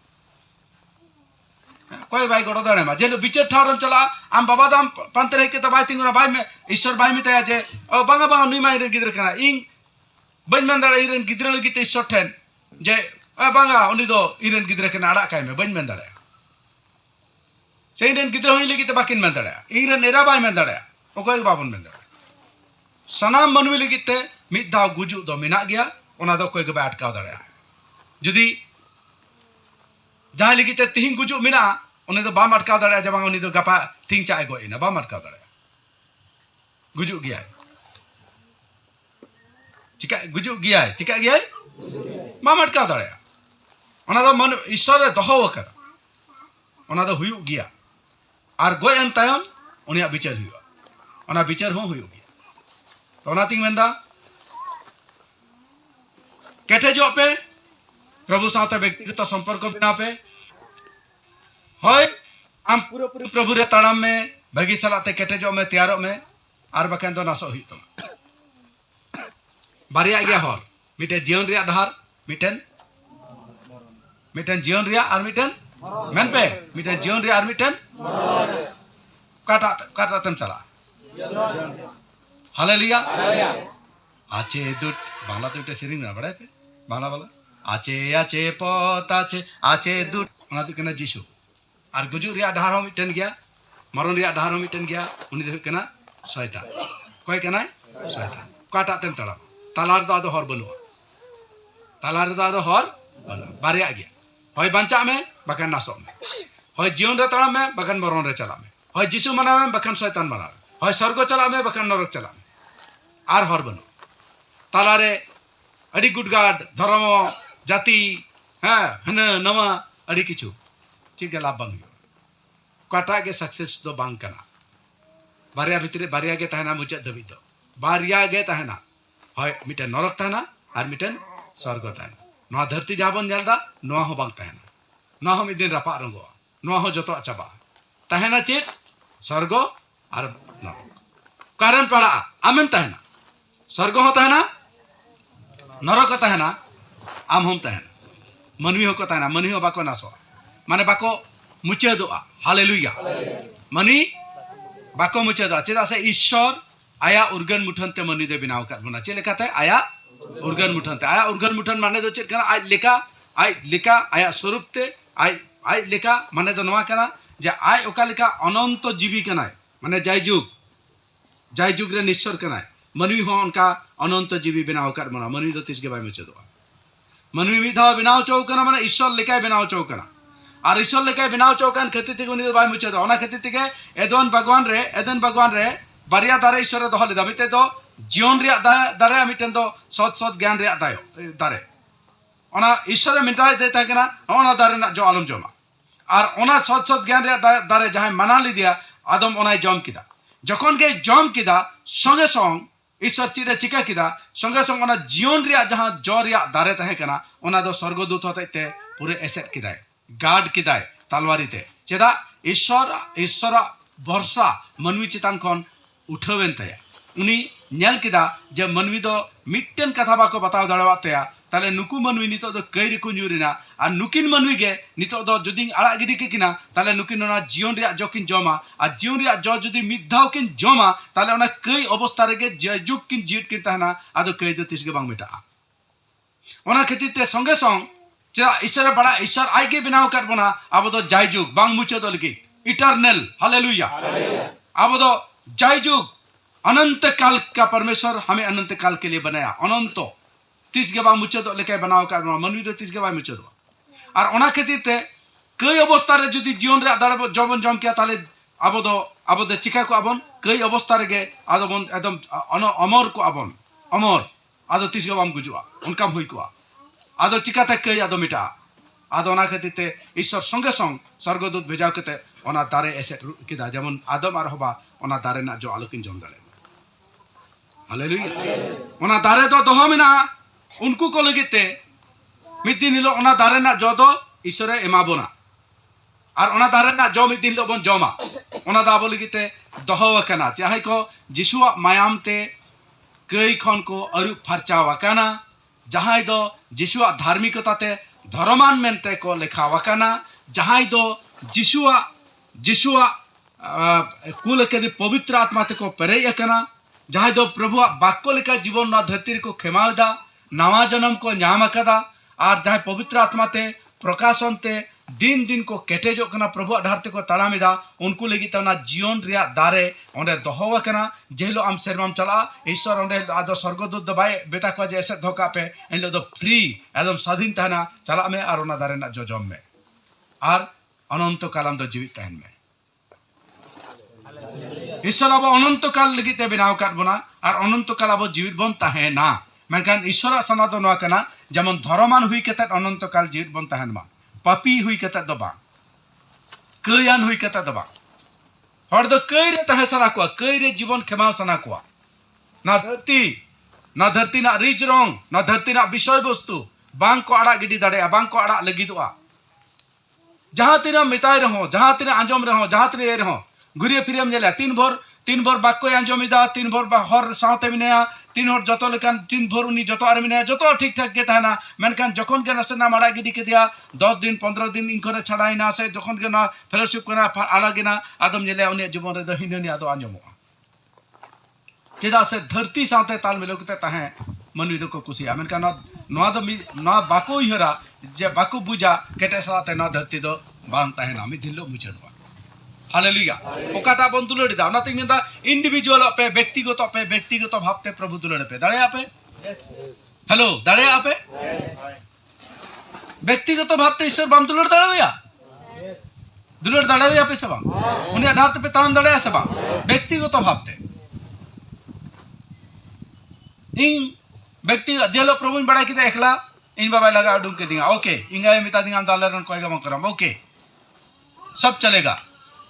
कोई बाय गड़ो दाड़े मा जेलो बिचार ठारम चला आम बाबा दाम पंतरे के तबाय तिंगरा बाय में ईश्वर bye मिताया J O Banga Banga Nooyi my रे गिदरे कना इंग बन मन दाड़े इरेन गिदरे लगिते ईश्वर ठेन जे ओ बांगा उनी दो इरेन गिदरे कना आड़ा काय में बन मन दाड़े सेइरेन गिदरे होई लगिते बाकिन मन दाड़े इरेन एरा बाय मन दाड़े ओकय बाबन मन दाड़े सनाम मनवी लगिते मिद दाव गुजु दो मेना गया ओना दो कोई गबा अटकाव दाड़े जुदी जहां लगिते तिहिं गुजु मेना उनी दो बाम अटकाव दाड़े जब उनी दो गपा थिंग चाय गो इना बाम अटकाव दाड़े गुजु गया चिका गुजु गया चिका गया बाम अटकाव दाड़े ओना दो मन ईश्वर रे दोहो वकर ओना दो हुयु गया आर गोय अन तायम उनिया विचार हुआ ओना विचार हो हुयु गया तो ओना तिंग मेंदा केटेजो पे प्रभु साथे व्यक्तिगत संपर्क बिना पे होय आम पूरे प्रभु रे ताड़ाम में भगी सलाते केटेजो में तैयारो में आर बकन दो नासो हुई तो बारिया गया हर मिटे जीवन रिया डहार मिटेन जीवन रिया आर मिटेन मेन पे मिटे जीवन रिया आर मिटेन काटा तम चला हालेलुया आचे दुट बांग्ला तो इटे सेरिंग ना बड़े पे बांग्ला वाला आचे आचे पत आचे दुट ओना तो कना जीसु और गुजुग रिया डाहार हो मिटन गया मरण रिया डाहार हो मिटन गया उनी दो कना शयतान कोई कना शयतान काटा तेम तड़ाम तालार दो आदो हर बनुआ तालार दो आदो हर बनुआ बारिया गया होय बांचा में बकन नासो में होय जीवन रे तड़ाम में बकन मरण रे चला में होय जिसु मना में बकन शयतान मना में होय स्वर्ग चला में बकन नरक चला में आर हर बनु तालारे अड़ी गुडगाड धर्म जाति हाँ हन नवा अड़ी किछु ठीक है लाभ बांग काटा के सक्सेस दो बांग कना बारिया भितरे बारिया के तहना मुचाद धबी दो बारिया के तहना होय मिटन नरक तहना और मिटन स्वर्ग तहना नवा धरती जहाँ बन जलदा नवा हो बांग तहना नवा हो मिद दिन रपा रंगोआ नवा हो जतो चाबा तहना चेत स्वर्ग और नरक कारण पड़ा आमेम तहना स्वर्ग हो तहना नरक तहना आम हम तहना मनवी हो को तहना मनवी हो बाको नासो माने बाको मुचादोआ हालेलुया मनी बाको मुचादोआ चेदा से ईश्वर आया उर्गन मुठनते मनी दे बिनाव कर बना चे लेखाते आया उर्गन मुठनते आया उर्गन मुठन माने दो चेद कना आज लेका आया स्वरूप ते आज लेका माने दो नवा कना जे आज ओका लेका अनंत जीवी कनाय माने जाय जुग रे निश्चर कनाय मनवी हो उनका अनंत जीवी बिनाव कर बना मनवी दो तिसके बाय मुचादोआ मनवी मिधा बिनाव चौ कना माने ईश्वर लेका बिनाव चौ कना और ईश्वर लेके बिनाव चौकान खती ते उनी बाय मुचे दो ओना खती ते एदन भगवान रे बारिया दारे ईश्वर दो लेदा मिते दो जीवन रिया दारे मिटेन दो सत ज्ञान रिया दारे ओना ईश्वर मिटाय देता केना ओना दारे ना जो आलम जमा और ओना सत ज्ञान रिया दारे जहां माना लिदिया आदम ओनाय जम किदा जखन के जम किदा संगे संग ईश्वर चिरे चिका किदा संगे संग ओना जीवन रिया जहां जो रिया दारे तहे केना ओना दो स्वर्गदूत होते पूरे एसेट किदाय गार्ड किदाय तालवारी ते चेदा ईश्वर भरसा मनवी चितान खन उठावेन तया उनी नेल किदा जे मनवी दो मिट्टन कथा बाको बताव दाड़वा तया ताले नुकु मनवी नितो दो कई रिकु न्यूरिना और नुकिन मनवी गे नितो दो जुदी आड़ा गिडी के किना ताले नुकिन ओना जीवन रिया जकिन जमा और जीवन रिया जो जुदी मिद्धाव किन जमा ताले ओना कई अवस्था रेगे जुग किन जीत किन तहना आदो कई दो तिसगे बांग मेटा ओना खती ते संगे संग ईश्वर बड़ा ईश्वर आगे बिनाव कर बना अब तो जायजुग बांग मुचे दो लगी इटर्नल हालेलुया अब तो जायजुग अनंत काल का परमेश्वर हमें अनंत काल के लिए बनाया अनंत तीस के बाद मुचे दो लेके बनाव कर बना मनवी दो तीस के बाद मुचे दो और ओना खातिर ते कई अवस्था रे जुदी जीवन रे दाड़े जबन जम किया ताले अब तो चिका को आबन कई अवस्था रे गे आदबन एकदम अमर को आबन अमर आदो तीस के बाद गुजुआ उनका हुई को आदो चिकाते कई आदो मिटा आदो ओना खातिर ते ईश्वर संगे संग स्वर्गदूत भेजाव कते ओना दारे एसेट किदा जेमन आदम और हवा ओना दारे ना जो आलोकिन जम दाड़े हालेलुया ओना दारे दो दोहो मिना उनको को लगिते मिद दिन हिलो ओना दारे ना जो दो ईश्वरे एमाबोना और ओना दारे ना जो मिद दिन हिलो बन जमा ओना दा बोल लगिते दोहो वकना चाहे को जिसुआ मायाम ते कई खन को अरु फरचा वकना जहां दो जिसुआ धार्मिकता ते धर्मान मेनते को लेखा वकना जहां दो जिसुआ कुल के पवित्र आत्मा ते को पेरे एकना जहां दो प्रभु बाक्य लेखा जीवन ना धरती को खेमालदा नवा जन्म को नाम अकदा और जहां पवित्र आत्मा ते प्रकाशन ते दिन दिन को केटेजो कना प्रभु आधारते को तालामिदा उनको लगी तना जीवन रिया दारे ओंडे दोहो कना जेलो आम शर्माम चला ईश्वर ओंडे आदो स्वर्गदूत दबाए बेटा को जैसे धोखा पे एलो दो फ्री एकदम स्वाधीन तहना चला में और ओना दारे ना जोजम में और अनंत कालम दो जीवित तहन में ईश्वर अब अनंत काल लगी ते बिनाव काट बना और अनंत काल अब जीवित बन तहना मेनखान ईश्वर सना दो नवा कना जेमन धर्मान हुई केते अनंत काल जीवित बन तहन मा पापी हुई कता दबा कयान हुई कता दबा हर दो कई रे तहे सना को कई रे जीवन खेमाव सना को ना धरती ना रिच रंग ना धरती ना विषय वस्तु बांग को आड़ा गिडी दाड़े बांग को आड़ा लगिदवा जहां तीन मिताय रहो जहां तीन आंजम रहो जहां तीन रहो घुरिए फिरे नेला तीन भर बाक्य आंजमिदा तीन भर हर साथे मिनेया तीन हर जतो लेकान तीन भर उनी जतो आर मिनेया जतो ठीक ठाक के तहना मेनखान जखन के नसेना माड़ा गिडी के दिया 10 दिन 15 दिन इनकरे छड़ाइना से जखन के ना फेलोशिप कना आलागिना आदम नेले उनी जीवन रे दहिननी आदो आंजमो चेदा से धरती साथे ताल मिलो के तहे मनवी दो को कुसिया मेनखान नवा दो नवा बाको इहरा जे बाको बुझा केटे साथे ना धरती दो बांग ताहेना मिद दिन लो मुचादवा हालेलुया ओकाटा बन दुलड़ दा ओनाते मेंदा इंडिविजुअल पे व्यक्तिगत भावते प्रभु दुलड़ पे दाड़े आपे हेलो दाड़े आपे व्यक्तिगत भावते ईश्वर बाम दुलड़ दाड़ेया दुलड़ दाड़ेया पे से बांग उनी आधार पे ताम दाड़ेया से बांग व्यक्तिगत भावते इन व्यक्ति जेलो प्रभु बड़ा किते एकला इन बाबा लगा उडुम के दिया ओके इंगा मिता दिया दालर कोई गम करम ओके सब चलेगा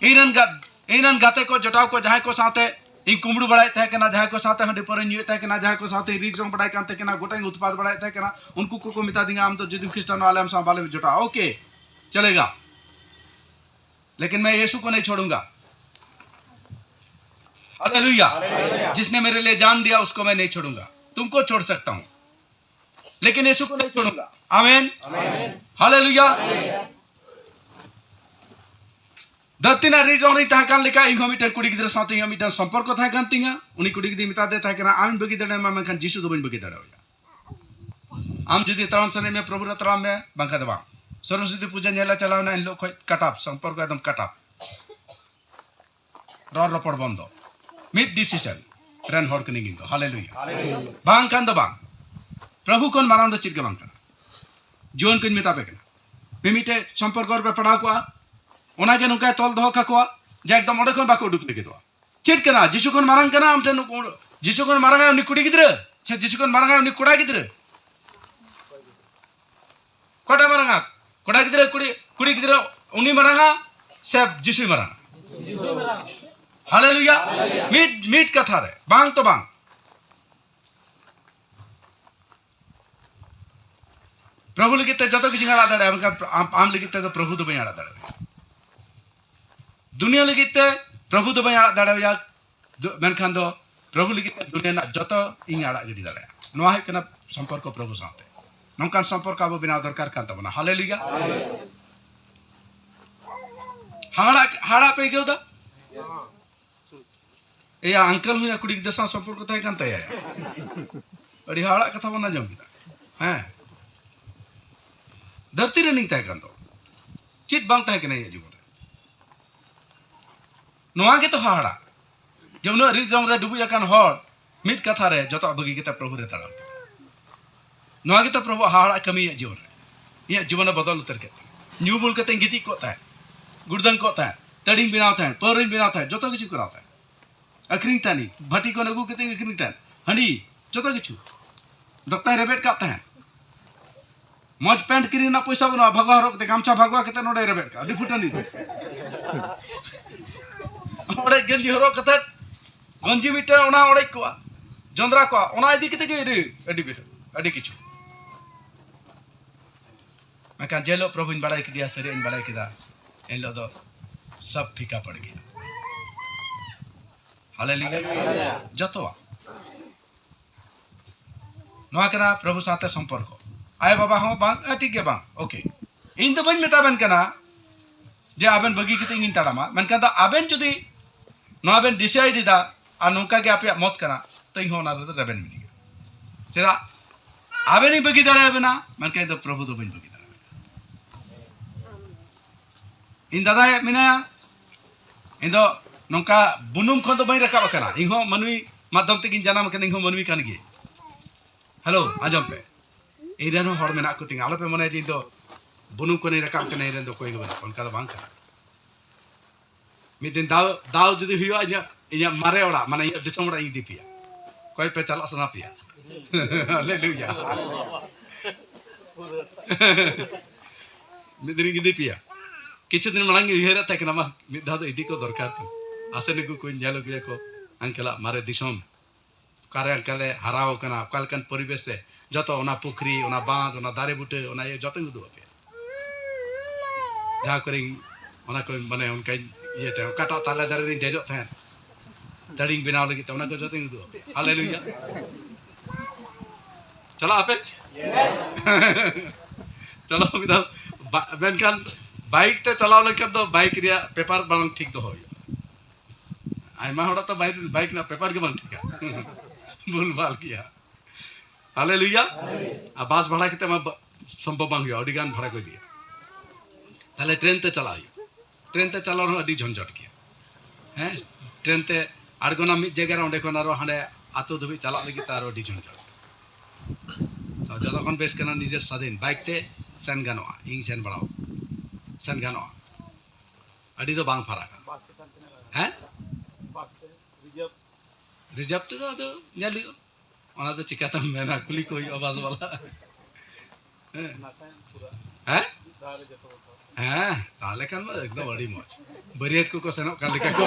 इनन गाते को जटाव को जहां को साथे इन कुमड़ू बड़ाई थे केना जहां को साथे हंडी पर न्यू थे केना जहां को साथे रीड रंग बड़ाई कांते केना गोटाई उत्पाद बड़ाई थे केना उनको को मिता दिया हम तो जुदी क्रिश्चियन वाले हम संभाले में जुटा ओके चलेगा लेकिन मैं यीशु को नहीं छोड़ूंगा हालेलुया जिसने मेरे लिए जान दिया उसको मैं नहीं छोड़ूंगा तुमको छोड़ सकता हूं लेकिन यीशु को नहीं छोड़ूंगा आमीन हालेलुया दत्तिना रीड रंग नहीं ताकान लेका इंगो मिटन कुड़ी गिद्रा साथे इंगो मिटन संपर्क ताकान तिंगा उनी कुड़ी गिद्री मिता दे ताकना आमीन बगी दड़े मा मनखान जीसु दो बन बगी दड़ावया आम जुदी तराम सने में प्रभु रतराम में बंका दबा सरस्वती पूजा नेला चलावना इन लोग कटाप संपर्क एकदम कटाप रॉर रपड़ बंद मिड डिसीजन रन हर कनी गिंदो हालेलुया बांग कान दो बांग प्रभु कोन माराम दो चिटके बांग जीवन कोन मिता पे मिमिटे संपर्क पे पड़ाव को ओना के नुका तोल दो काकोआ जे एकदम ओडे कोन बाको उडुक लेके दो चिट कना जीसु कोन मारांग कना आमटे नु जीसु कोन मारांग उनी कुड़ी गिद्रे से जीसु कोन मारांग उनी कुड़ा गिद्रे कोटा मारांग कोड़ा गिद्रे कुड़ी गिद्रे उनी मारांग से जीसु मारांग हालेलुया मीट कथा रे बांग तो बांग प्रभु लगिते जतो कि जिंगाड़ा दाड़े आम लगिते तो प्रभु दो बई आड़ा दाड़े दुनिया लगिते प्रभु दो बई आड़ा दाड़े मेनखान दो प्रभु लगिते दुनिया ना जतो इन आड़ा गिडी दाड़े नोआ है कना संपर्क प्रभु साथे नोंकान संपर्क आबो बिना दरकार कान तबना हालेलुया हाड़ा पे गेउ दा या अंकल हुआ कुड़ी दसा संपर्क ताई कान तया अड़ी हाड़ा कथा बना जम किदा हैं धरती रे निंग ताई कान दो चित बांग ताई के नहीं जीवन नोआ के तो हाड़ा जब नो रीत रंग रे डुबु याकान हर मिट कथा रे जतो बगी के प्रभु रे ताड़ा नोआ के तो प्रभु हाड़ा कमी जीवन रे ये जीवन बदल उतर के न्यू बुल के गिती को ताई गुड़दंग को ताई तड़िंग बिनाव ताई पररिंग बिनाव ताई जतो किछु कराव ताई अखरिंग तानी भटी को नगु केते अखरिंग तान हंडी जतो किछु डॉक्टर रेबेट का तान मज पैंट किरी ना पैसा बना भगवा रोक दे गामछा भगवा केते नोडे रेबेट का दिफुटनी ओडे गंजी हरो कते गंजी मिटे ओना ओडे को जोंद्रा को ओना इदी केते गे रे अडी बेट अडी किछु मैं का जेलो प्रभु इन बड़ाई किया सरे इन बड़ाई किदा इन लो दो सब फीका पड़ गया हालेलुया जतवा नोआ कना प्रभु साथे संपर्क आय बाबा हो बांग ठीक है बांग ओके इन तो बन मेता बन कना जे आबेन बगी किते इन ताड़ामा मनका दा आबेन जुदी नोआ बेन डिसाइड दा आ नोका के आपे मत कना तो इन होना रे रेबेन मिनी चेदा आबेन ही बगी दाड़े आबेना मनका दो प्रभु दो बन बगी दाड़े इन दादा मिना इन दो नौका बुनुम खन तो बई रकाब कना इहो मनवी माध्यम तक जानम कना इहो मनवी कान गे हेलो आजम पे एरेनो हर मेना को तिंग आलो पे मने जी दो बुनुम को नहीं रकाब कना एरेन दो कोई गबन उनका तो बांग कना मी दिन दाव जदी हुआ इया मारे ओड़ा माने इया दिसम ओड़ा इ दीपिया कोई पे चला सना पिया हालेलुया मी दिन गी दीपिया किछु दिन मांगे उहेरा तकना मा मी दा इदी को दरकार था आसे को नेलो गिया को अंकला मारे दिसम कारे अंकले हराव कना कालकन परिवेश से जतो ओना पुखरी ओना बांध ओना दारे बुटे ओना ये जतो गुदो पे जा करी ओना को माने उनका ये ते काटा ताले दारे दिन जेजो थे तड़िंग बिनाव लगी तो ओना को जतो गुदो हालेलुया चलो आपे चलो बिदा बेनकान बाइक ते चलाव लेके तो बाइक रिया पेपर बांग ठीक दो होय आयमा होड़ा तो बाइक ना पेपर के बन ठीक है भूल भाल किया हालेलुया आ बास भाड़ा केते संभव बांग हुआ अडिगान भाड़ा को दिया ताले ट्रेन ते चला ट्रेन ते चला अड़ी झंझट गया हैं ट्रेन ते आड़गोना मिद जगह अंडे खन आरो हांडे आतो धबी चला लगी तारो अड़ी झंझट तो जतखन बेस कना निजेर स्वाधीन बाइक ते सेन गानोआ इन सेन बड़ाओ सेन गानोआ अड़ी दो बांग फराक हैं रिजर्व तो दो नेली ओना तो चिकाता मेना कुली कोई आवाज वाला हैं हाँ ताले kan mah एकदम अड़ी मौज बरियत को सेनो kan लेका को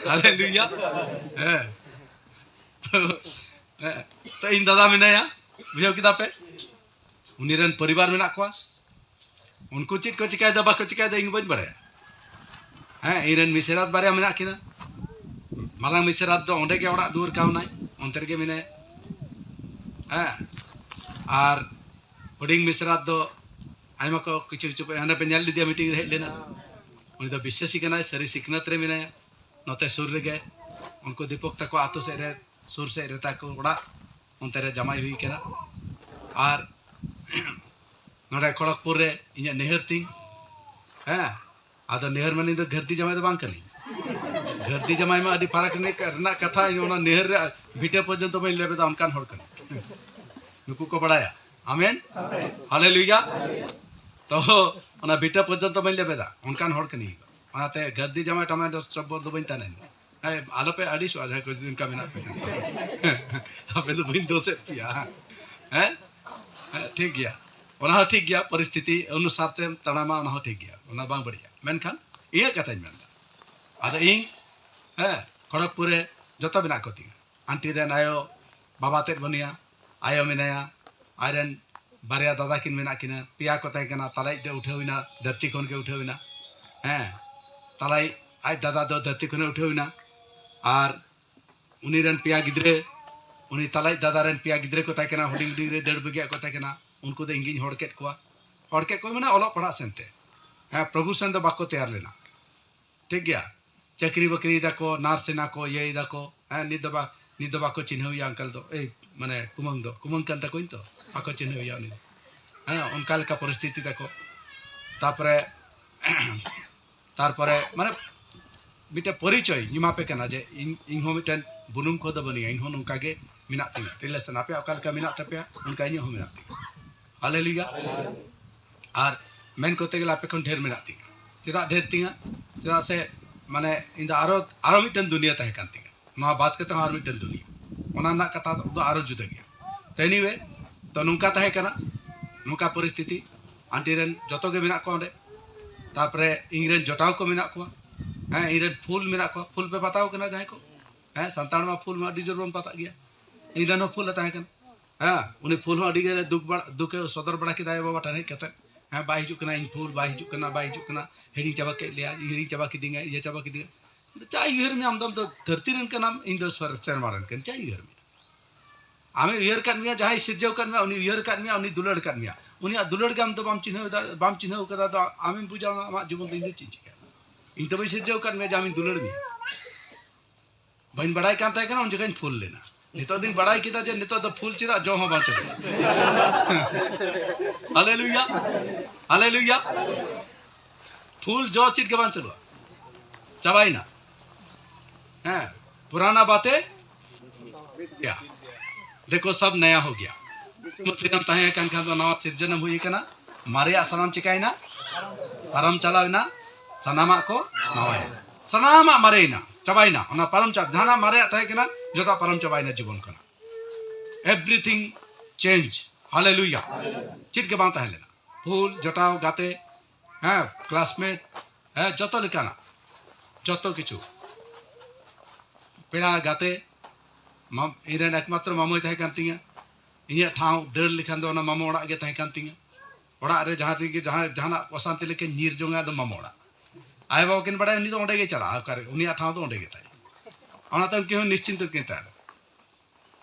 हालेलुया तो इन दादा मेनाया बुझाव किदा पे उनीरन परिवार मेना को उनको चित को चिकाय दा बाको चिकाय दा इंग बन बड़े हैं इरन मिसेरात बारे मेना किना मालांग मिसेरात दो ओंडे के ओड़ा दूर काव नाय ओंतर के मेने हैं आर हुडिंग मिसेरात दो आयमा को किछु किछु पे हाने पे नेल लिदिया मीटिंग रे लेना उनी दो विश्वासी कनाय सरी सिकनत रे मेनाया नोते सुर रे गे उनको दीपक तको आतो से रे सुर से रे ताको ओड़ा उनते रे जमाई हुई केना आर नोडे खड़गपुर रे इnya नेहर ती हैं आदो नेहर माने दो घरती जमाई दो बांग कनी घरती जमाई में अडी फरक ने करना कथा ओना नेहर रे भिटे पर्यंत मैं लेबे दा उनकान हड़ कनी नुकु को बड़ाया आमेन हालेलुया तो ओना भिटे पर्यंत मैं लेबे दा उनकान हड़ कनी ओनाते घरती जमाई टमाई दो सब दो बइन ताने आलो पे अड़ी सो आधा को दिन का मेना पे आपे तो बइन दो से किया हैं ठीक गया ओना ठीक गया परिस्थिति अनुसार ते तणामा ओना ठीक गया ओना बांग बढ़िया मेनखान इया कथा मेन आदा इन खड़गपुर जतो बिना को तिंग आंटी रेन आयो बाबा तेद बनिया आयो मेनाया आयरन बारिया दादा किन मेना किना पिया को ताई कना तलाई दे उठेविना धरती खन के उठेविना हैं तलाई आज दादा दो धरती खन उठेविना आर उनी रेन पिया गिद्रे उनी तलाई दादा रेन पिया गिद्रे को ताई कना हुडिंग हुडिंग रे डेढ़ बगिया को ताई कना उनको दे इंगिन हड़केट को माने ओलो पढ़ा सेनते हैं प्रभु सेन दो बाको तैयार लेना ठीक गया चाकरी बकरी दाको नार्सेना को ये दाको हैं निद बाको चिन्हविया अंकल दो ए माने कुमंग कान ताको तो बाको चिन्हविया उनी हैं उनका लेका परिस्थिति दाको तारपरे माने मिटे परिचय निमा पे कना जे इन हो मिटेन बुनुम को दो बनिया इन हो उनका के मिना तिना रिलेशन आपे अकाल का मिना तपे उनका इन हो मिना तिना हालेलुया आर मेन कोते गेला पे खन ढेर मिना तिना चेदा ढेर तिना चेदा से माने इन आरो मिटेन दुनिया तहे कान तिना मा बात करते आरो मिटेन दुनिया ओना ना कथा दो आरो जुदा गया तो एनीवे तो नुका तहे कना नुका परिस्थिति आंटी रेन जतो के मिना को ओंडे तापरे इंग्रेन जोटाव को मिना को हैं इरेन फूल मेना को फूल पे बताओ कना जाए को हैं संतान में फूल में अड़ी जोर बम पता गया इरेन फूल ताहे कन हैं उनी फूल हो अड़ी गे दुख सदर बड़ा किदा बाबा टाने कते हैं बाई हिजु कना इन फूल बाई हिजु कना हेडी चाबा के लिया हेडी चाबा की दिंगा ये चाबा की दिंगा चाय उयर में आमदम तो धरती रेन कना इन दो स्वर सेन मारन कन चाय उयर में आमे उयर कान मिया जहां सिरजेव कान मिया उनी उयर कान मिया उनी दुलड़ कान मिया उनी दुलड़ के आम तो बाम चिन्ह कदा तो आमे बुझा मा जीवन दिन चिंच इन तो भाई सिरजेव कान मिया जामिन दुलड़ मिया बइन बड़ाई कान ताय कना उन जगह फूल लेना नितो दिन बड़ाई किदा जे नितो तो फूल चिदा जो हो बाचे हालेलुया हालेलुया फूल जो चित के बान चलो चबाई ना हैं पुराना बातें क्या देखो सब नया हो गया सिरम ताहे कान खान तो नवा सिरजन हुई कना मारे सनाम चिकाइना परम चलाविना सनामा को नवाय सनामा मारेना चबाइना ओना परम चा जाना मारे ताहे कना जोता परम चबाइना जीवन कना एवरीथिंग चेंज हालेलुया चित के बांता है लेना फूल जटाव गाते हैं क्लासमेट हैं जतो लिखाना जतो किछु पेड़ा गाते इरेन एकमात्र मामोय ताहे कान तिंगा इया ठाव दर लिखान दो ना मामो ओड़ा गे ताहे कान तिंगा ओड़ा रे जहां ती जहां अशांति लेके नीर जोंगा दो मामो ओड़ा आय बाबा किन बड़ा उनी तो ओंडे गे चला करे उनी ठाव तो ओंडे गे ताहे ओना तम के निश्चिंत के ताहे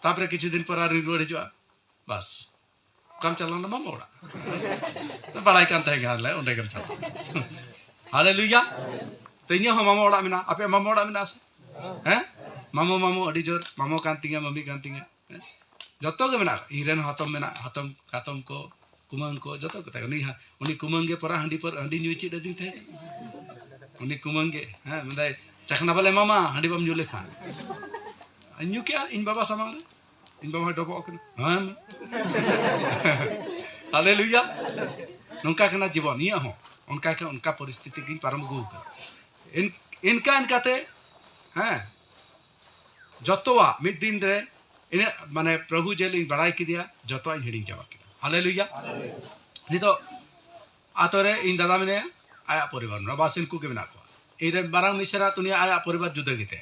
तापरे किछु दिन पर रुड़ हिजुआ बस कम चलो ना मामो ओड़ा तो बड़ाई कान ताहे गाले ओंडे गे चला हालेलुया तो इया हो मामो ओड़ा मिना आपे मामो ओड़ा मिना से हैं मामो मामो अड़ी जोर मामो कांतिंगा मम्मी कांतिंगा जतो के मेना इरेन हतम मेना हतम कातम को कुमांग को जो कता उनी कुमांग के परा हांडी न्यू चीज दी थे उनी कुमांग के हां मंदाय चखना वाले मामा हांडी बम न्यू लेखा न्यू क्या इन बाबा सामांग इन बाबा डबो कन हां हालेलुया नोंका कना जीवन निया हो उनका परिस्थिति की पारम गु इनकाते हाँ जतवा मिड दिन रे इन माने प्रभु जेल बड़ाई किदिया जतवा हिड़ी चाबा किदा हालेलुया नितो आतरे इन दादा मेने आया परिवार ना बासिन को के बना को इरे बारांग मिसरा तुनिया आया परिवार जुदा गिते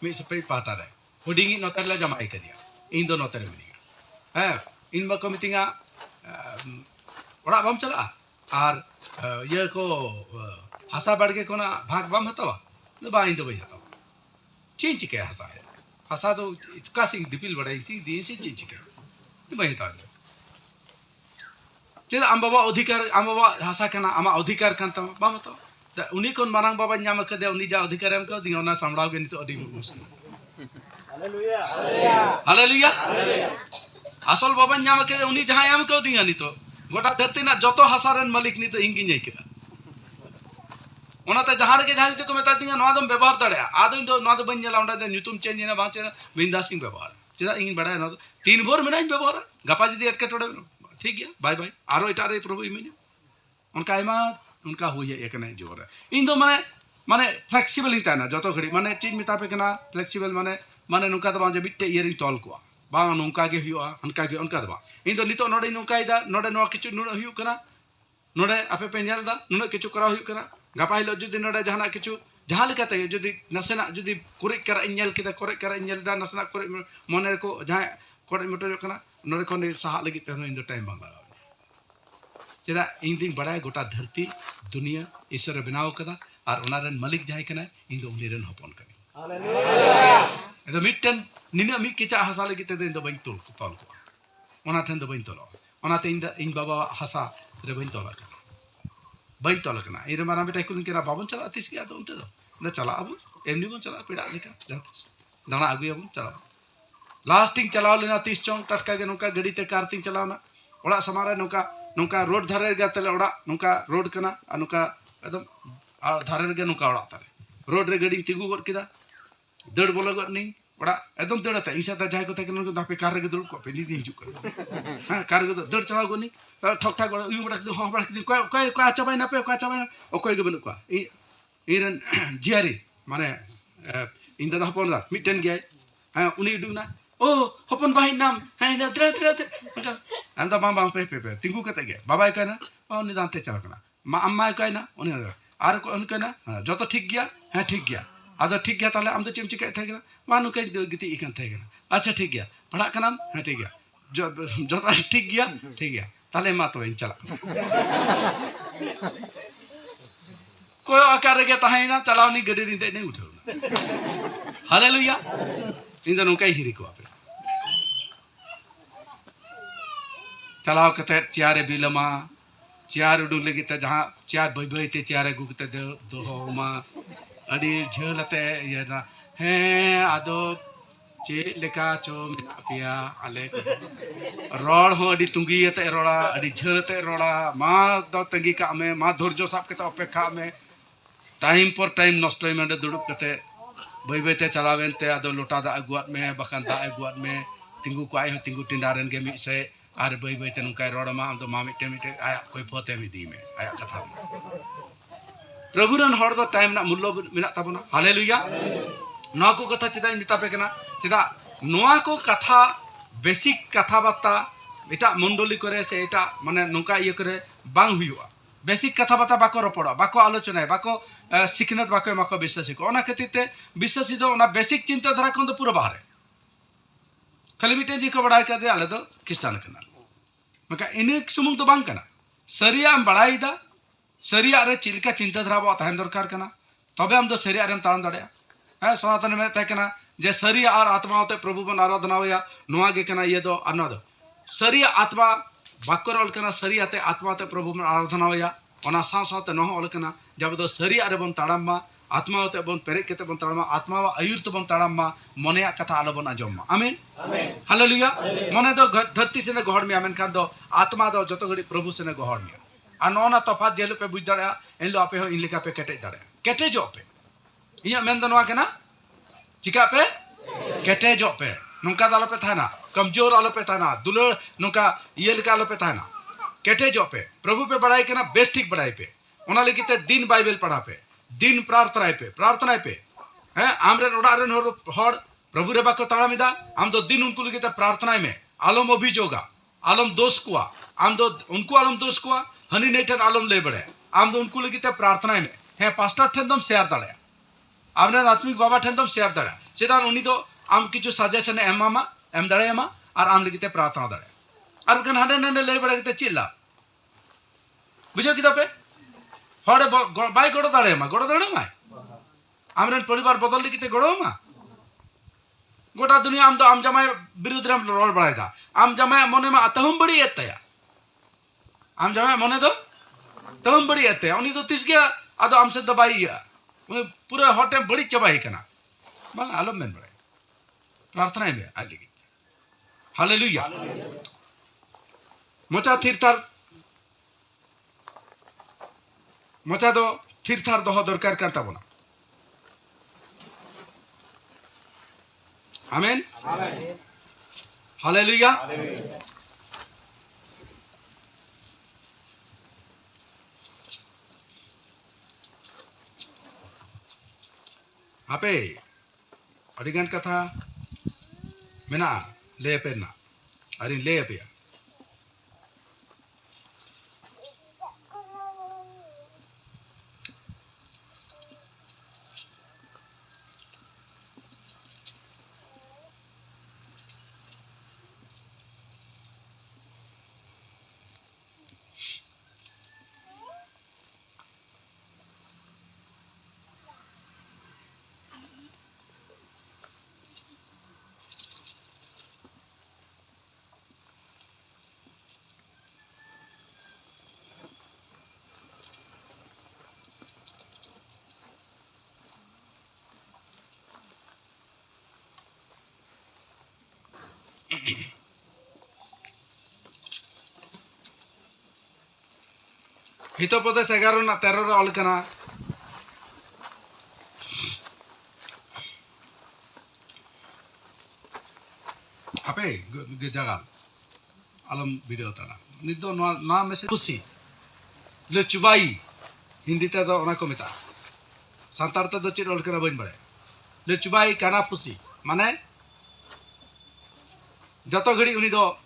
मी सपे पाता रे हुडिंगी नोतरले जमाई कदिया इन दो नोतरे मिनिया हां इन बको मिटिंगा ओड़ा बम चला और ये को हसा बाड़गे को ना भाग बम हतवा न बाइन दो बई हतवा चींच के हसा तो कासिंग दिपिल बड़ाई थी दी से चींच के बई हतवा चेदा आम बाबा अधिकार आम बाबा हसा कना आमा अधिकार कान तम बम हतवा उनी कोन मारांग बाबा न्याम कदे उनी जा अधिकार एम को दियोना सामड़ाव के नितो अडी मुश्किल हालेलुया हालेलुया असल बाबा न्याम कदे उनी जहां एम को दिया नितो गोटा धरती ना जो हसारन मालिक नी तो इंगी नहीं किया ओनाते जहां रे जहां को मेता दिया नवा दम व्यवहार दड़या आदो इन दो नवा दो बन जला ओंडा न्यूतुम चेंज ना बाचे बिंदास सिंह व्यवहार चेदा इन बड़ा ना तीन भोर में नहीं व्यवहार गपा जदी अटके टोडे ठीक गया बाय बाय आरो इटारे प्रभु इमिनी उनका आयमा उनका हुई एक नहीं जोर इन दो माने माने फ्लेक्सिबल ही ताना जतो घड़ी माने चीज मिता पे कना फ्लेक्सिबल माने माने नुका तो बाजे बिट्टे इयरिंग तोल को बांग नुका के हुआ उनका के उनका दबा इन दो नितो नोडे नुका इदा नोडे नो किछु नुन हुई कना नोडे आपे पे नेलदा नुन किछु करा हुई कना गपा हिलो जुदी नोडे जहाना किछु जहां लेकाते जुदी नसेना जुदी कुरिक करा इनेल किदा कुरिक करा इनेल दा नसना कुरिक मोने को जहां कोडे मटो कना नोडे कोन सहा लगी ते इन दो टाइम बांग लगा चेदा इन दिन बड़ा गोटा धरती दुनिया ईश्वर बनाव कदा और ओनारन मालिक जाय कना इन दो उनीरन हपन कनी हालेलुया एदो मिटन निना मी किचा हसा लगी ते इन दो बइन तोल को ओना ठन दो बइन तोल ओनाते इन बाबा हसा रे बइन तोल कना इन मारा बेटा कुन केरा बाबन चला तिस गया तो उनते दो ना चला अब एमनी बन चला पेड़ा लेका दाना आगु अब चला लास्टिंग चलाव लेना 30 चौंग टटका के नोका गड़ी ते कारतिंग चलावना ओड़ा समारे नोका नोका रोड धारे गे तले ओड़ा नोका रोड कना नोका एकदम धारे गे नोका ओड़ा तारे रोड रे गड़ी तिगु गड किदा दड़ बोला गड नहीं ओड़ा एकदम दड़ता इसा जाय को तक नो दापे कार रे दड़ को पे नी हिजु कर हां कार गे दड़ चला गो नहीं ठक ठक यू बड़ा हो बड़ा को चाबाई ना पे को चाबाई ओकोय गे बनु को इरन जियारी माने इन दादा हपन दा मिटन गे हां उनी दुना ओ हपन भाई नाम हां ना द्रा अंदा बाबा पे तिंगु कते गे बाबा कहना ओ नि दांते चला कना मा अम्मा कहना उनी आर को उन कहना जो तो ठीक गया हां ठीक गया आदो ठीक गया ताले आम तो चिम चिकाय थे गना मानु के गति इकन थे गना अच्छा ठीक गया पढ़ा कनाम हां ठीक गया जो ठीक गया ताले मा तो इन चला कोई आकार गे तहाइना चलावनी गडी रि दे नहीं उठो हालेलुया इन दो नुका हिरी को आपे चलाव कते चियारे बिलमा चियार उडुंग लगी ते जहां चियार बई बई ते चियारे गुगते दो होमा अडी झेलते ये ना हे आदो चे लेका चो मिना पिया आले रोड हो अडी तुंगीते रोड़ा अडी झेलते रोड़ा मा दो तंगी का में मा धैर्य साब कते अपेक्षा में टाइम पर टाइम नष्टय में दुड़ुब कते बई बई ते चलावेनते आदो लोटा दा अगुआत में बखान दा अगुआत में तिंगु को आय तिंगु टिंडारन के मिसे आर बई बई ते नुका रोड़मा आम दो मा मिटे आया कोई फोते में दी में आया कथा प्रभुरन हर दो टाइम ना मूल्य मिना ताबना हालेलुया नवा को कथा चिदा मिता पे कना चिदा नवा को कथा बेसिक कथा बाता एटा मंडली करे से एटा माने नुका ये करे बांग हुआ बेसिक कथा बाता बाको रपड़ा बाको आलोचना बाको सिखनत बाको माको विश्वासी को ओना खतिते विश्वासी दो ओना बेसिक चिंता धारा कोन दो पूरा बाहर खाली मिटे जी को बड़ा कर दे आले दो क्रिश्चियन कना मका इने सुमुंग तो बांग कना सरिया बड़ाई दा सरिया रे चिलका चिंता धारा बा तहन दरकार कना तबे हम दो सरिया रे तान दड़या है सनातन में तय कना जे सरिया और आत्मा होते प्रभु बन आराधना होया नोआ गे कना ये दो अन्ना दो सरिया आत्मा बाको रोल कना सरिया ते आत्मा ते प्रभु बन आराधना होया ओना साव साव ते नो ओल कना जब दो सरिया रे बन ताड़ाम मा आत्मा होते बन पेरे केते बन ताड़मा आत्मा वा आयुर तो बन ताड़मा मने कथा आलो बन आजम मा आमीन हालेलुया मने दो धरती से ने गहड़ में आमेन खान दो आत्मा दो जतो घड़ी प्रभु से ने गहड़ में आ नोना तफात जेलो पे बुझ दाड़ा इन लो आपे हो इन लेका पे केटे दाड़ा केटे जो पे इया मेन दो नवा केना चिका पे केटे जो पे नुका दालो पे थाना कमजोर आलो पे थाना दुलर नुका ये लेका आलो पे थाना केटे जो पे प्रभु पे बढ़ाई केना बेस ठीक बढ़ाई पे ओना लेकिते दिन बाइबल पढ़ा पे दिन प्रार्थना पे हैं आमरे ओड़ा रेन हर प्रभु रे बाको ताड़ामिदा आम दो दिन उनको लेकिते प्रार्थना में आलम अभिजोगा आलम दोष कुआ आम दो उनको आलम दोष कुआ हनी नेठन आलम ले बड़े आम दो उनको लेकिते प्रार्थना में हैं पास्टर ठेन दम शेयर दाड़े आमरे आत्मिक बाबा ठेन दम शेयर दाड़े चेदान उनी दो आम किछु सजेशन एम दाड़े और आम लेकिते प्रार्थना दाड़े और कन हाडे ने ले बड़े किते चिल्ला बुझो किदा पे हड़े बाय गड़ो दाड़े मा आमरे परिवार बदल लेकिते गड़ो मा गोटा दुनिया आम दो आम जमाय विरुद्ध रे रोल बड़ायदा आम जमाय मने मा तहम बड़ी एतया आम जमाय मने दो तहम बड़ी एतया उनी दो तिस गया आदो आम से दबाइया पूरा हटे बड़ी चबाई कना बांग आलम मेन बड़े प्रार्थना में आ लगी हालेलुया मोचा दो थिर थार दोह दरकार कान ताबोना आमेन हालेलुया आपे अडिगान कथा मेना ले पेना अरि ले पे हितोपदेश 11 ना 13 रे ऑल कना आपे जगह आलम वीडियो तना निदो ना मैसेज खुशी ले चुबाई हिंदी ते दो ओना को मेता संतार ते दो चिर ऑल कना बइन बड़े ले चुबाई काना पुसी माने जतो घड़ी उनी दो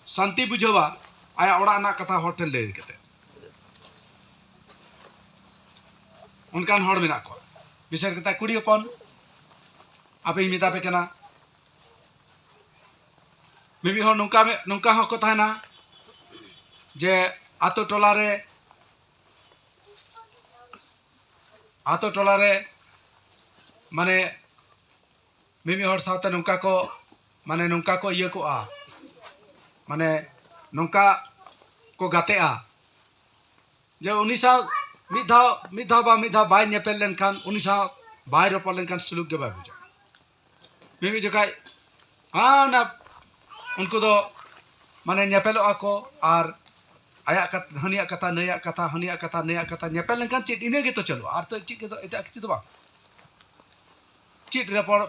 शांति बुझवा आया ओड़ा ना कथा होटल ले केते उनकान हड़ मेना को विशेष करता कुड़ी अपन आपे मिता पे केना मिमी हो नुका हो को थाना जे आतो टोला रे माने मिमी हड़ साथे नुका को माने नुका को इये को आ माने नुका को गाते आ जे उनी सा मिधा बाय नेपेल लेनखान उनी सा बाय रोपल लेनखान सुलुक के बाय बुझा मिमी जकाय ना उनको दो माने नेपेल आको और आया हनिया कथा नया कथा नेपेल लेनखान चिट इने गे तो चलो और तो चिट के तो एटा किछि दो बा चिट रेपड़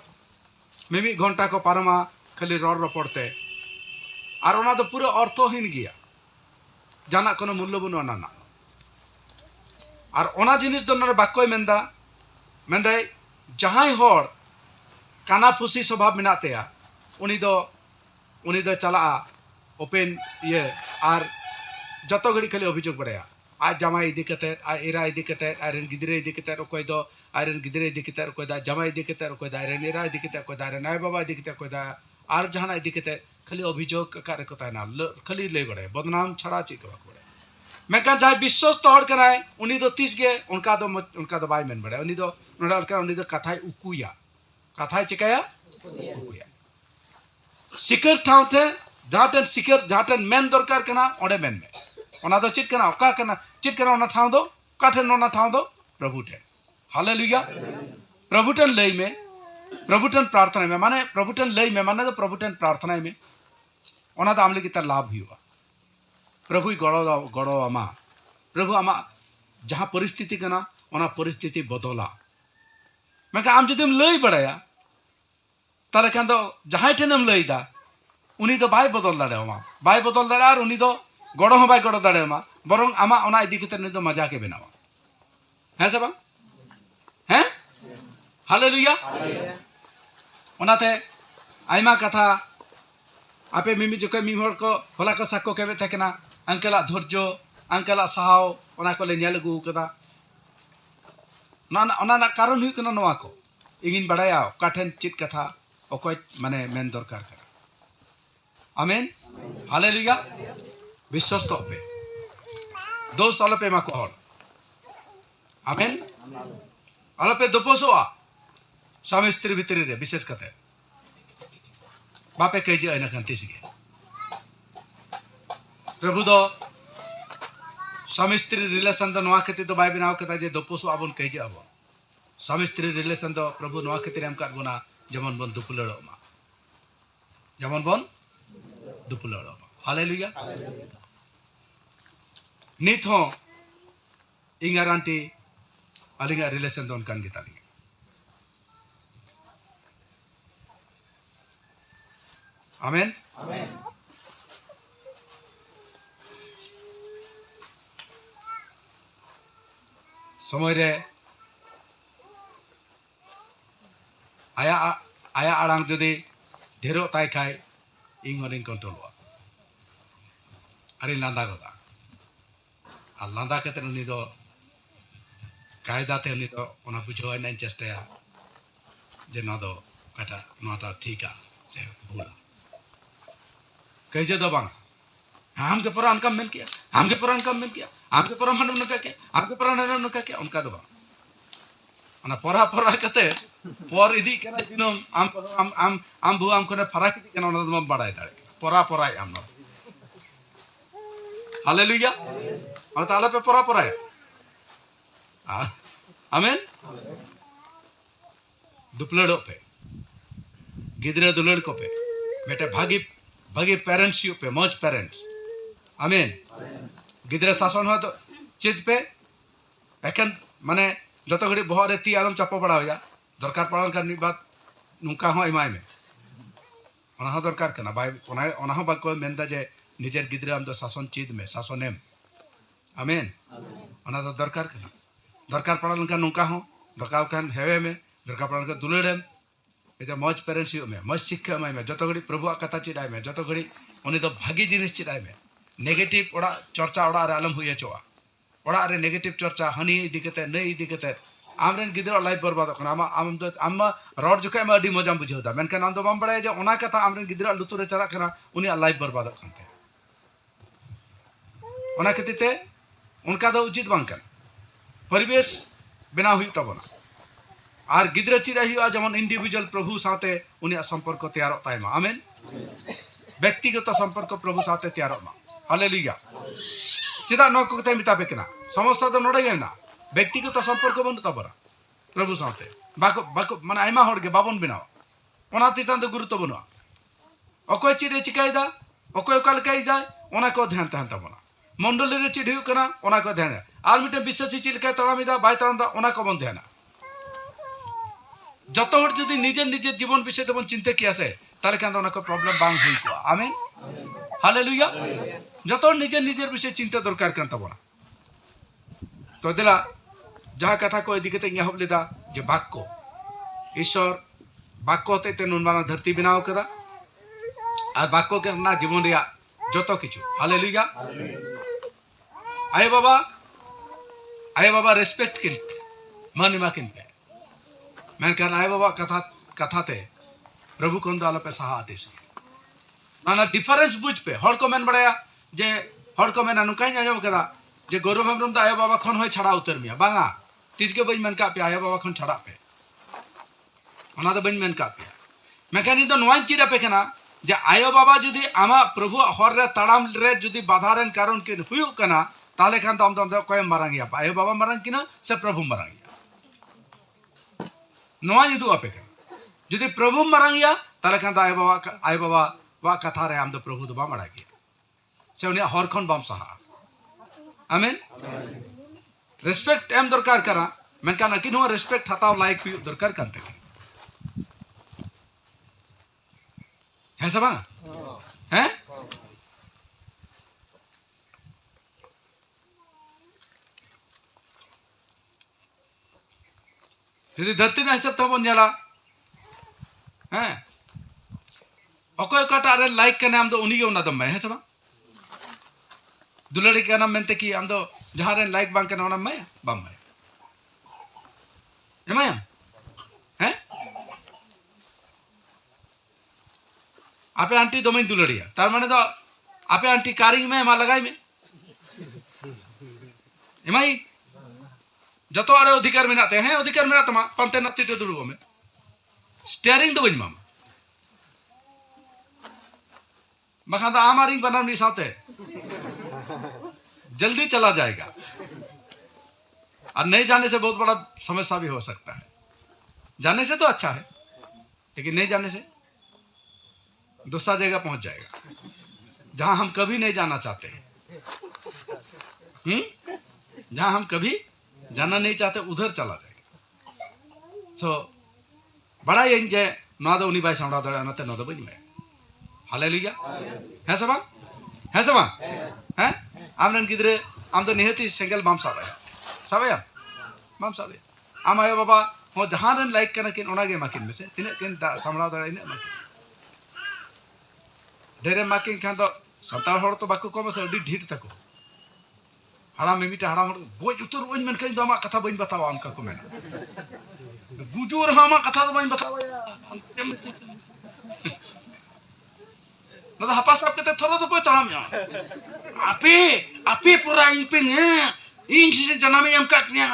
मिमी घंटा को पारमा खाली रड़ रपड़ते और ओना दो पूरा अर्थहीन गया जाना कोनो मूल्य बनु ना और ओना जिनिस दो नरे बाक्य मेंदा जहां हड़ काना फुसी स्वभाव मेनातेया उनी दो चला ओपेन ये और जतो घड़ी खाली अभियोग बड़ाया आज जमाई इदी कते आज एरा इदी कते आयरन गिदरे इदी कते ओकय दो आयरन गिदरे इदी कते ओकय दा जमाई इदी कते ओकय दा आयरन एरा इदी कते ओकय दा आयरन नाय बाबा इदी कते ओकय दा और जहां इदी कते खाली अभियोग करे को ताना खाली ले बड़े बदनाम छड़ा ची को बड़े मैं कहा जाय विश्वस्त हड़ कनाय उनी दो तीस गे उनका दो बाय मेन बड़े उनी दो कथाय उकुया कथाय चिकाया उकुया सिकर ठाउते जहां सिकर मेन दरकार कना ओडे मेन में ओना दो चिट कना ओका कना चिट कना ओना ठाउ दो काठे ओना ठाउ दो प्रभु ठे हालेलुया प्रभु ठन लई में प्रभु ठन प्रार्थना में माने प्रभु ठन लई में माने तो प्रभु ठन प्रार्थना में ओना तो आम लगी तार लाभ हुआ प्रभु गड़ो आमा प्रभु आमा जहाँ परिस्थिति कना ओना परिस्थिति बदला मैं आम जुदीम लई बड़ाया ताले खान दो जहाँ ठेनम लईदा उनी दो बाय बदल दाड़ेमा बाय बदल दाड़ा और उनी दो गड़ो हो बाय गड़ो दाड़ेमा बरং आमा ओना इदी कते उनी दो मजा के बनावा हैं सब हैं हालेलुया ओनाते आयमा कथा आपे मिमी जोके मिमर को होला को साको केबे थकेना अंकला धैर्य अंकला साहाव ओना को ले नेल अगु कदा ना कारण हुई कना नवा को इगिन बड़ाया काठेन चित कथा ओकोय माने मेन दरकार करा आमेन हालेलुया विश्वस्त पे दोष अलपे मा को आमेन अलपे दोपोसोआ स्वामी स्त्री भितरी रे विशेष कते बापे कहे अना कांति सिगे प्रभु दो स्वामी स्त्री रिलेशन दो नवा खती तो बाय बनाव कता जे दोपोसो आबन कहे अब स्वामी स्त्री रिलेशन दो प्रभु नवा खती एम काट बोना जेमन बन दुपुलड़मा जेमन बन दुपुलड़मा हालेलुया नित हो इंगार आंटी अलिंगा रिलेशन दो उनकान गिताली आमेन समय रे आया आया आड़ांग जुदी ढेरो ताई खाय इंग हलिंग कंट्रोलवा अरे लांदा गदा आ लांदा कते उनी दो कायदा ते उनी दो ओना बुझो नाइन चेष्टाया जे ना दो काटा नाता ठीका से भूला कहे दो बांग हमके पर अनका मेन किया हमके पर अनका मेन किया हमके पर हम नका के हमके पर नका के उनका दो बांग परा परा कते पर इदी कना दिनो आम भू आम कोने फराक इदी कना ओना दम बाड़ाय दाड़े परा पराय आम न हालेलुया और ताला पे परा पराय आमेन दुपलड़ो पे गिदरे दुलड़ को पे बेटे भागी भागी पेरेंट्स यू पे मौज पेरेंट्स आमेन गिदरे शासन हो तो चित पे एकेन माने जतो घड़ी बहरे ती आलम चापो बड़ा होया दरकार पड़न का बात नुका हो इमाय में ओना हो दरकार कना बाय ओना हो बाको मेनदा जे निजेर गिदरे आम दो शासन चित में शासन एम आमेन ओना तो दरकार कना दरकार पड़न का नुका हो दरकार कान हेवे में दरकार पड़न का दुलड़ेम एटा मौज पेरेंट्स यू में मौज शिक्षा एमाय में जतो घड़ी प्रभु कथा चिडाय में जतो घड़ी उनी दो भागी जिनिस चिडाय में नेगेटिव ओड़ा चर्चा ओड़ा रे आलम हुई चोआ ओड़ा रे नेगेटिव चर्चा हनी इदी कते नई इदी कते आमरेन गिदरा लाइफ बर्बाद कना आम रड जुके में अडी मजाम बुझेदा मेनखान आम दो बाम बड़ाय जे ओना कथा आमरेन गिदरा लुतुरे चला कना उनी लाइफ बर्बाद करते ओना कतिते उनका दो उचित बांग कन परिवेश बना हुई तबना और गिदरा चिरा हुआ जेमन इंडिविजुअल प्रभु साथे उनी संपर्क तैयार तायमा आमेन व्यक्तिगत संपर्क प्रभु साथे तैयार मा हालेलुया चिदा न को ते मिता बेकना समस्या तो नडे ना व्यक्तिगत संपर्क बन तबरा प्रभु साथे बाको बाको माने आयमा हड़ के बाबन बनाव ओना तितान तो गुरुत्व बनुआ अकोय चिरे चिकायदा अकोय काल कायदा ओना को ध्यान तहन तबना मंडली रे चिड हुकना ओना को ध्यान आर मिटे विश्वासी चिलका तड़ामिदा बाय तड़ामदा ओना को बन ध्यान जतो हर जदि निजे निजे जीवन विषय तबन चिंता किया से ताले कान ओना को प्रॉब्लम बांग हुई को आमेन हालेलुया जतो निजे निजे विषय चिंता दरकार कान तबना तो दिला जहाँ कथा को इदी कते यहब लेदा जे बाक्को ईश्वर बाक्को होते ते नुनमाना धरती बनाव कदा और बाक्को के ना जीवन रिया जतो किछु हालेलुया आय बाबा रेस्पेक्ट किनते मानिमा किनते मेनखान आय बाबा कथा कथाते प्रभु कोन दाल पे सहा आदेश नाना डिफरेंस बुझ पे हर को मेन बड़ाया जे हर को मेना नुकाई आजम कदा जे गौरव हेम्ब्रम दा आय बाबा खन होय छाड़ा उतर मिया बांगा तीजके बई मेन का पे आय बाबा खन छाड़ा पे ओना दो बई मेन का पे मेनखान इन दो नोवाइन चिरा पे कना जे आय बाबा जुदी आमा प्रभु हर रे ताड़ाम रे जुदी बाधारेन कारण के हुयु कना ताले खान तो हम कोय मारांगिया आय बाबा मारांग किना से प्रभु मारांगिया नवा युदु आपे का जुदी प्रभु मारंगिया ताले खान आय बाबा वा कथा रे आम दो प्रभु दो बा मारा गया से उनिया हर खन बाम सहा आमीन रेस्पेक्ट एम दरकार करा मेनकान अकिन हो रेस्पेक्ट हताव लायक हुई दरकार करते है सब हैं यदि धरती ना हिसाब तब नेला हैं अकोय कटा रे लाइक कने आम दो उनी गे उना दम है सब दुलड़ी के नाम मेनते की आम दो जहां रे लाइक बांग कने ओना मैं बम मैं एमाय हैं आपे आंटी दो में दुलड़िया तार माने तो आपे आंटी कारिंग में मा लगाई में एमाई जतो आरे अधिकार मेनाते हैं अधिकार मेना तमा पंते नत्ती ते दुड़गो में स्टीयरिंग दो बइन मामा बखा दा आमारिंग बनानी साथे जल्दी चला जाएगा और नहीं जाने से बहुत बड़ा समस्या भी हो सकता है जाने से तो अच्छा है लेकिन नहीं जाने से दूसरा जगह पहुंच जाएगा जहां हम कभी नहीं जाना चाहते हैं जहां हम कभी जाना नहीं चाहते उधर चला जाएगा तो बड़ा ये जे नवा दो उनी बाय सामड़ा दड़ा नते नवा दो बइन में हालेलुया है सब हैं आमरन गिद्रे आम दो निहती सिंगल बाम साबे बाम साबे आम आयो बाबा हो जहां रन लाइक करना किन ओना गे माकिन में से तिने किन सामड़ा दड़ा इने माकिन ढेरे माकिन खान तो संताल हड़ तो बाको को से अडी ढीट तको हाड़ाम मिमिटा हाड़ाम गोज उतर ओइन मन कई दमा कथा बइन बतावा उनका को मेना गुजूर हामा कथा तो बइन बतावा नदा हपा सब के थरो तो कोई तड़ाम या आपे पूरा इन पे ने इन से जना में हम काटनिया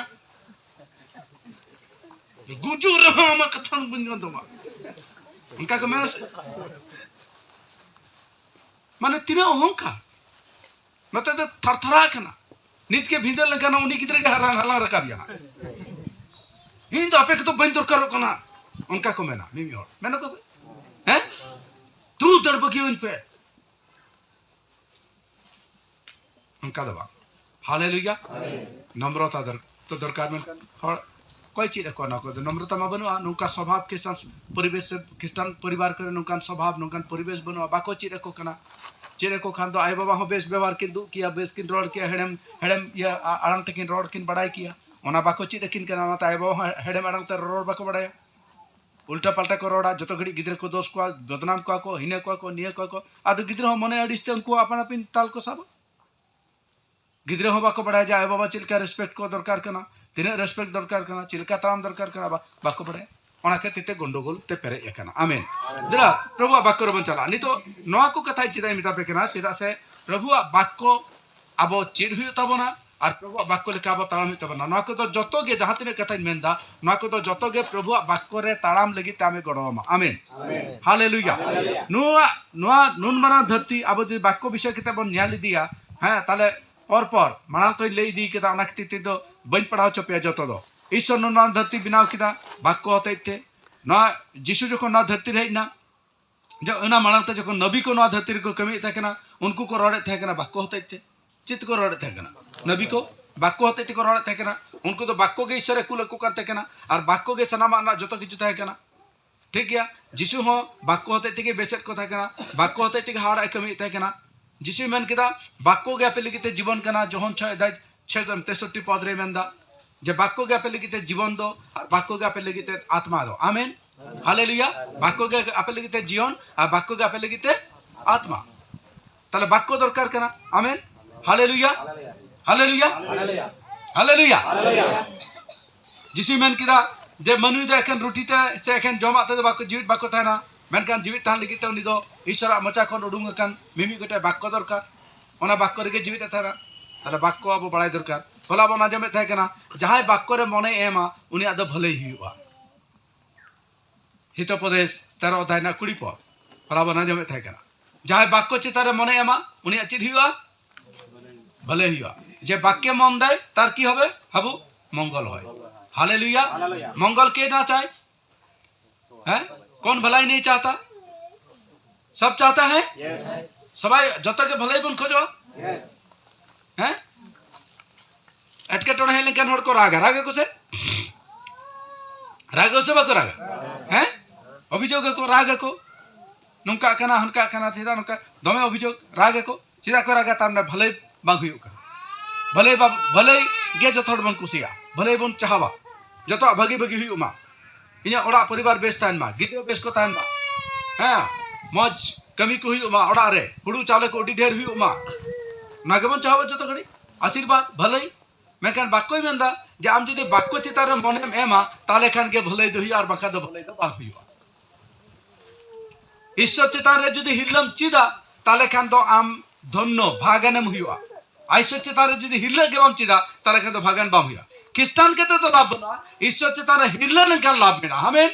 गुजूर हामा कथा बइन दमा उनका को मेना माने तिने अहंकार नते तो थरथरा कना नित के भीतर लगा उनी गिद्रे के हरांग हलांग रकाब या इन तो आपे के तो बइन दरकार कना उनका को मेना मिमी और मेना को हैं तू दरब की उन पे उनका दबा हालेलुया नम्रता दर तो दरकार में और कोई चीज को ना को नम्रता मा बनुआ नुका स्वभाव के परिवेश से क्रिश्चियन परिवार करे नुकान स्वभाव नुकान परिवेश बनुआ बाको चीज को कना चेरे को खान तो आय बाबा हो बेस व्यवहार किन दु किया बेस किन रोड किया हेडम हेडम या आराम तकिन रोड किन बड़ाई किया ओना बाको चीज किन कना ना आय बाबा हेडम आराम त रोड बाको बड़ाया उल्टा पल्टा को रोड़ा जो घड़ी गिद्रे को दोष को बदनाम को हिने को निये को आदो गिद्रे हो मने अडिस्ते उनको अपन अपन ताल को सब गिद्रे हो बाको बड़ाया जाए बाबा चिलका रेस्पेक्ट को दरकार कना तिने रेस्पेक्ट दरकार कना चिलका ताम दरकार कना बाको बड़ाया ओना के तिते गंडगोल ते पेरे एकना आमेन दरा प्रभु बाक्य रबन चला नि तो नवा को कथा चिदाय मिता पे कना चिदा से प्रभु बाक्य आबो चिर हुई तबना और प्रभु बाक्य लेका आबो ताळाम हुई तबना नवा को तो जतो गे जहां तिने कथा मेनदा नवा को तो जतो गे प्रभु बाक्य रे ताळाम लगी तामे गड़ोमा आमेन हालेलुया नवा नवा नुन मना धरती आबो जे बाक्य विषय किता बन न्याली दिया हां ताले पर माना तो ले दी के ता तिते तो बन पढ़ाओ चपे जतो दो ईश्वर ना धरती बनाव किदा बाक्य होते ना जीशु जो ना धरती हेजना जो ना मांगते जो नबी को ना धरती को कमी थे उनको को रड़े थे बाक्य होते चित को रड़े थे नबी को बाक्य होते को रड़े थे उनको तो बाक्य के ईश्वर कुल को करते और बाक्य के सनामा जो किचु थे ठीक गया जीशु हो बाक्य होते बेसेद को थे बाक्य होते हाड़ कमी थे जीशु मेन किदा बाक्य के आपे लगे जीवन जोहन 6:63 पद रे मेनदा जे बाक्य के आपे लगे जीवन दो और बाक्य के आपे लगे आत्मा दो आमेन हालेलुया बाक्य के आपे लगे जीवन और बाक्य के आपे लगे आत्मा ताले बाक्य दरकार कना आमेन हालेलुया हालेलुया हालेलुया जिसु मेन किदा जे मनु दे एखन रुटी ते से एखन जमाते बाक्य जीवित बाक्य थाना मेनकान जीवित थान लगी ते उनी दो ईश्वर मचा खन उडुंग अकन मिमी गोटे बाक्य दरकार ओना बाक्य रे जीवित थाना ताले बाक्य अब बड़ाई दरकार होला बना जमे थे कना जहां बाक्य रे मने एमा उनी आदो भले हुआ हितोपदेश 13 अध्याय ना 20 पद होला बना जमे थे कना जहां बाक्य चितारे मने एमा उनी चित हुआ भले हुआ जे बाक्य मन दे तार की होबे हाबू मंगल होय हालेलुया मंगल के ना चाय हैं? कौन भलाई नहीं चाहता? सब चाहता है? सबाई जत के भलाई बन खोजो हैं? एटकेटोड़े हेलें केन हड़ को रागा को से बाको रागा हैं? अभियोग को रागा को नुका कना हनका कना चेदा नुका दमे अभियोग रागा को चेदा को रागा तामने भलाई बांग हुई का भले गे जो थोड़ बन कुसिया भले बन चाहवा जो तो भागी भागी हुई उमा इन्हें ओड़ा परिवार बेस तान मा गिद्दो बेस को तान मा हाँ मौज कमी को हुई उमा ओड़ा रे हुड़ू चावले को उड़ी ढेर हुई उमा नागबन चाहवा जो तो घड़ी आशीर्वाद भले मैं कहन बाक्को ही मेंदा जे आम जुदी बाक्को चितार मने एमा ताले खान के भले दो हुई और बाका दो भले दो बाग हुई ईश्वर चितार रे जुदी हिलम चिदा ताले खान दो आम धन्नो भागनम हुआ ईश्वर चितारे जुदी हिरले के बाम चिदा ताले खान दो भागन बाम हुआ क्रिस्तान के तो लाभ बना ईश्वर चितारे हिरले नंकान लाभ बिना आमेन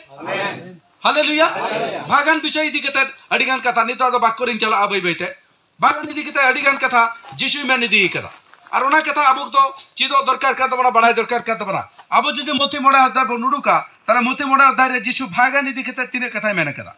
हालेलुया भागन विषय दी के अडिगान कथा नितो दो बाक्को रिन चला आबै बैठे भागन दी के अडिगान कथा जिसु में निदी कथा और ओना कथा अब तो चिदो दरकार का बना बढ़ाई दरकार का बना अब जुदी मोती मोड़ा अध्याय बनुडुका तारा मोती मोड़ा अध्याय रे जिसु भागन दी के तीन कथा मैंने कथा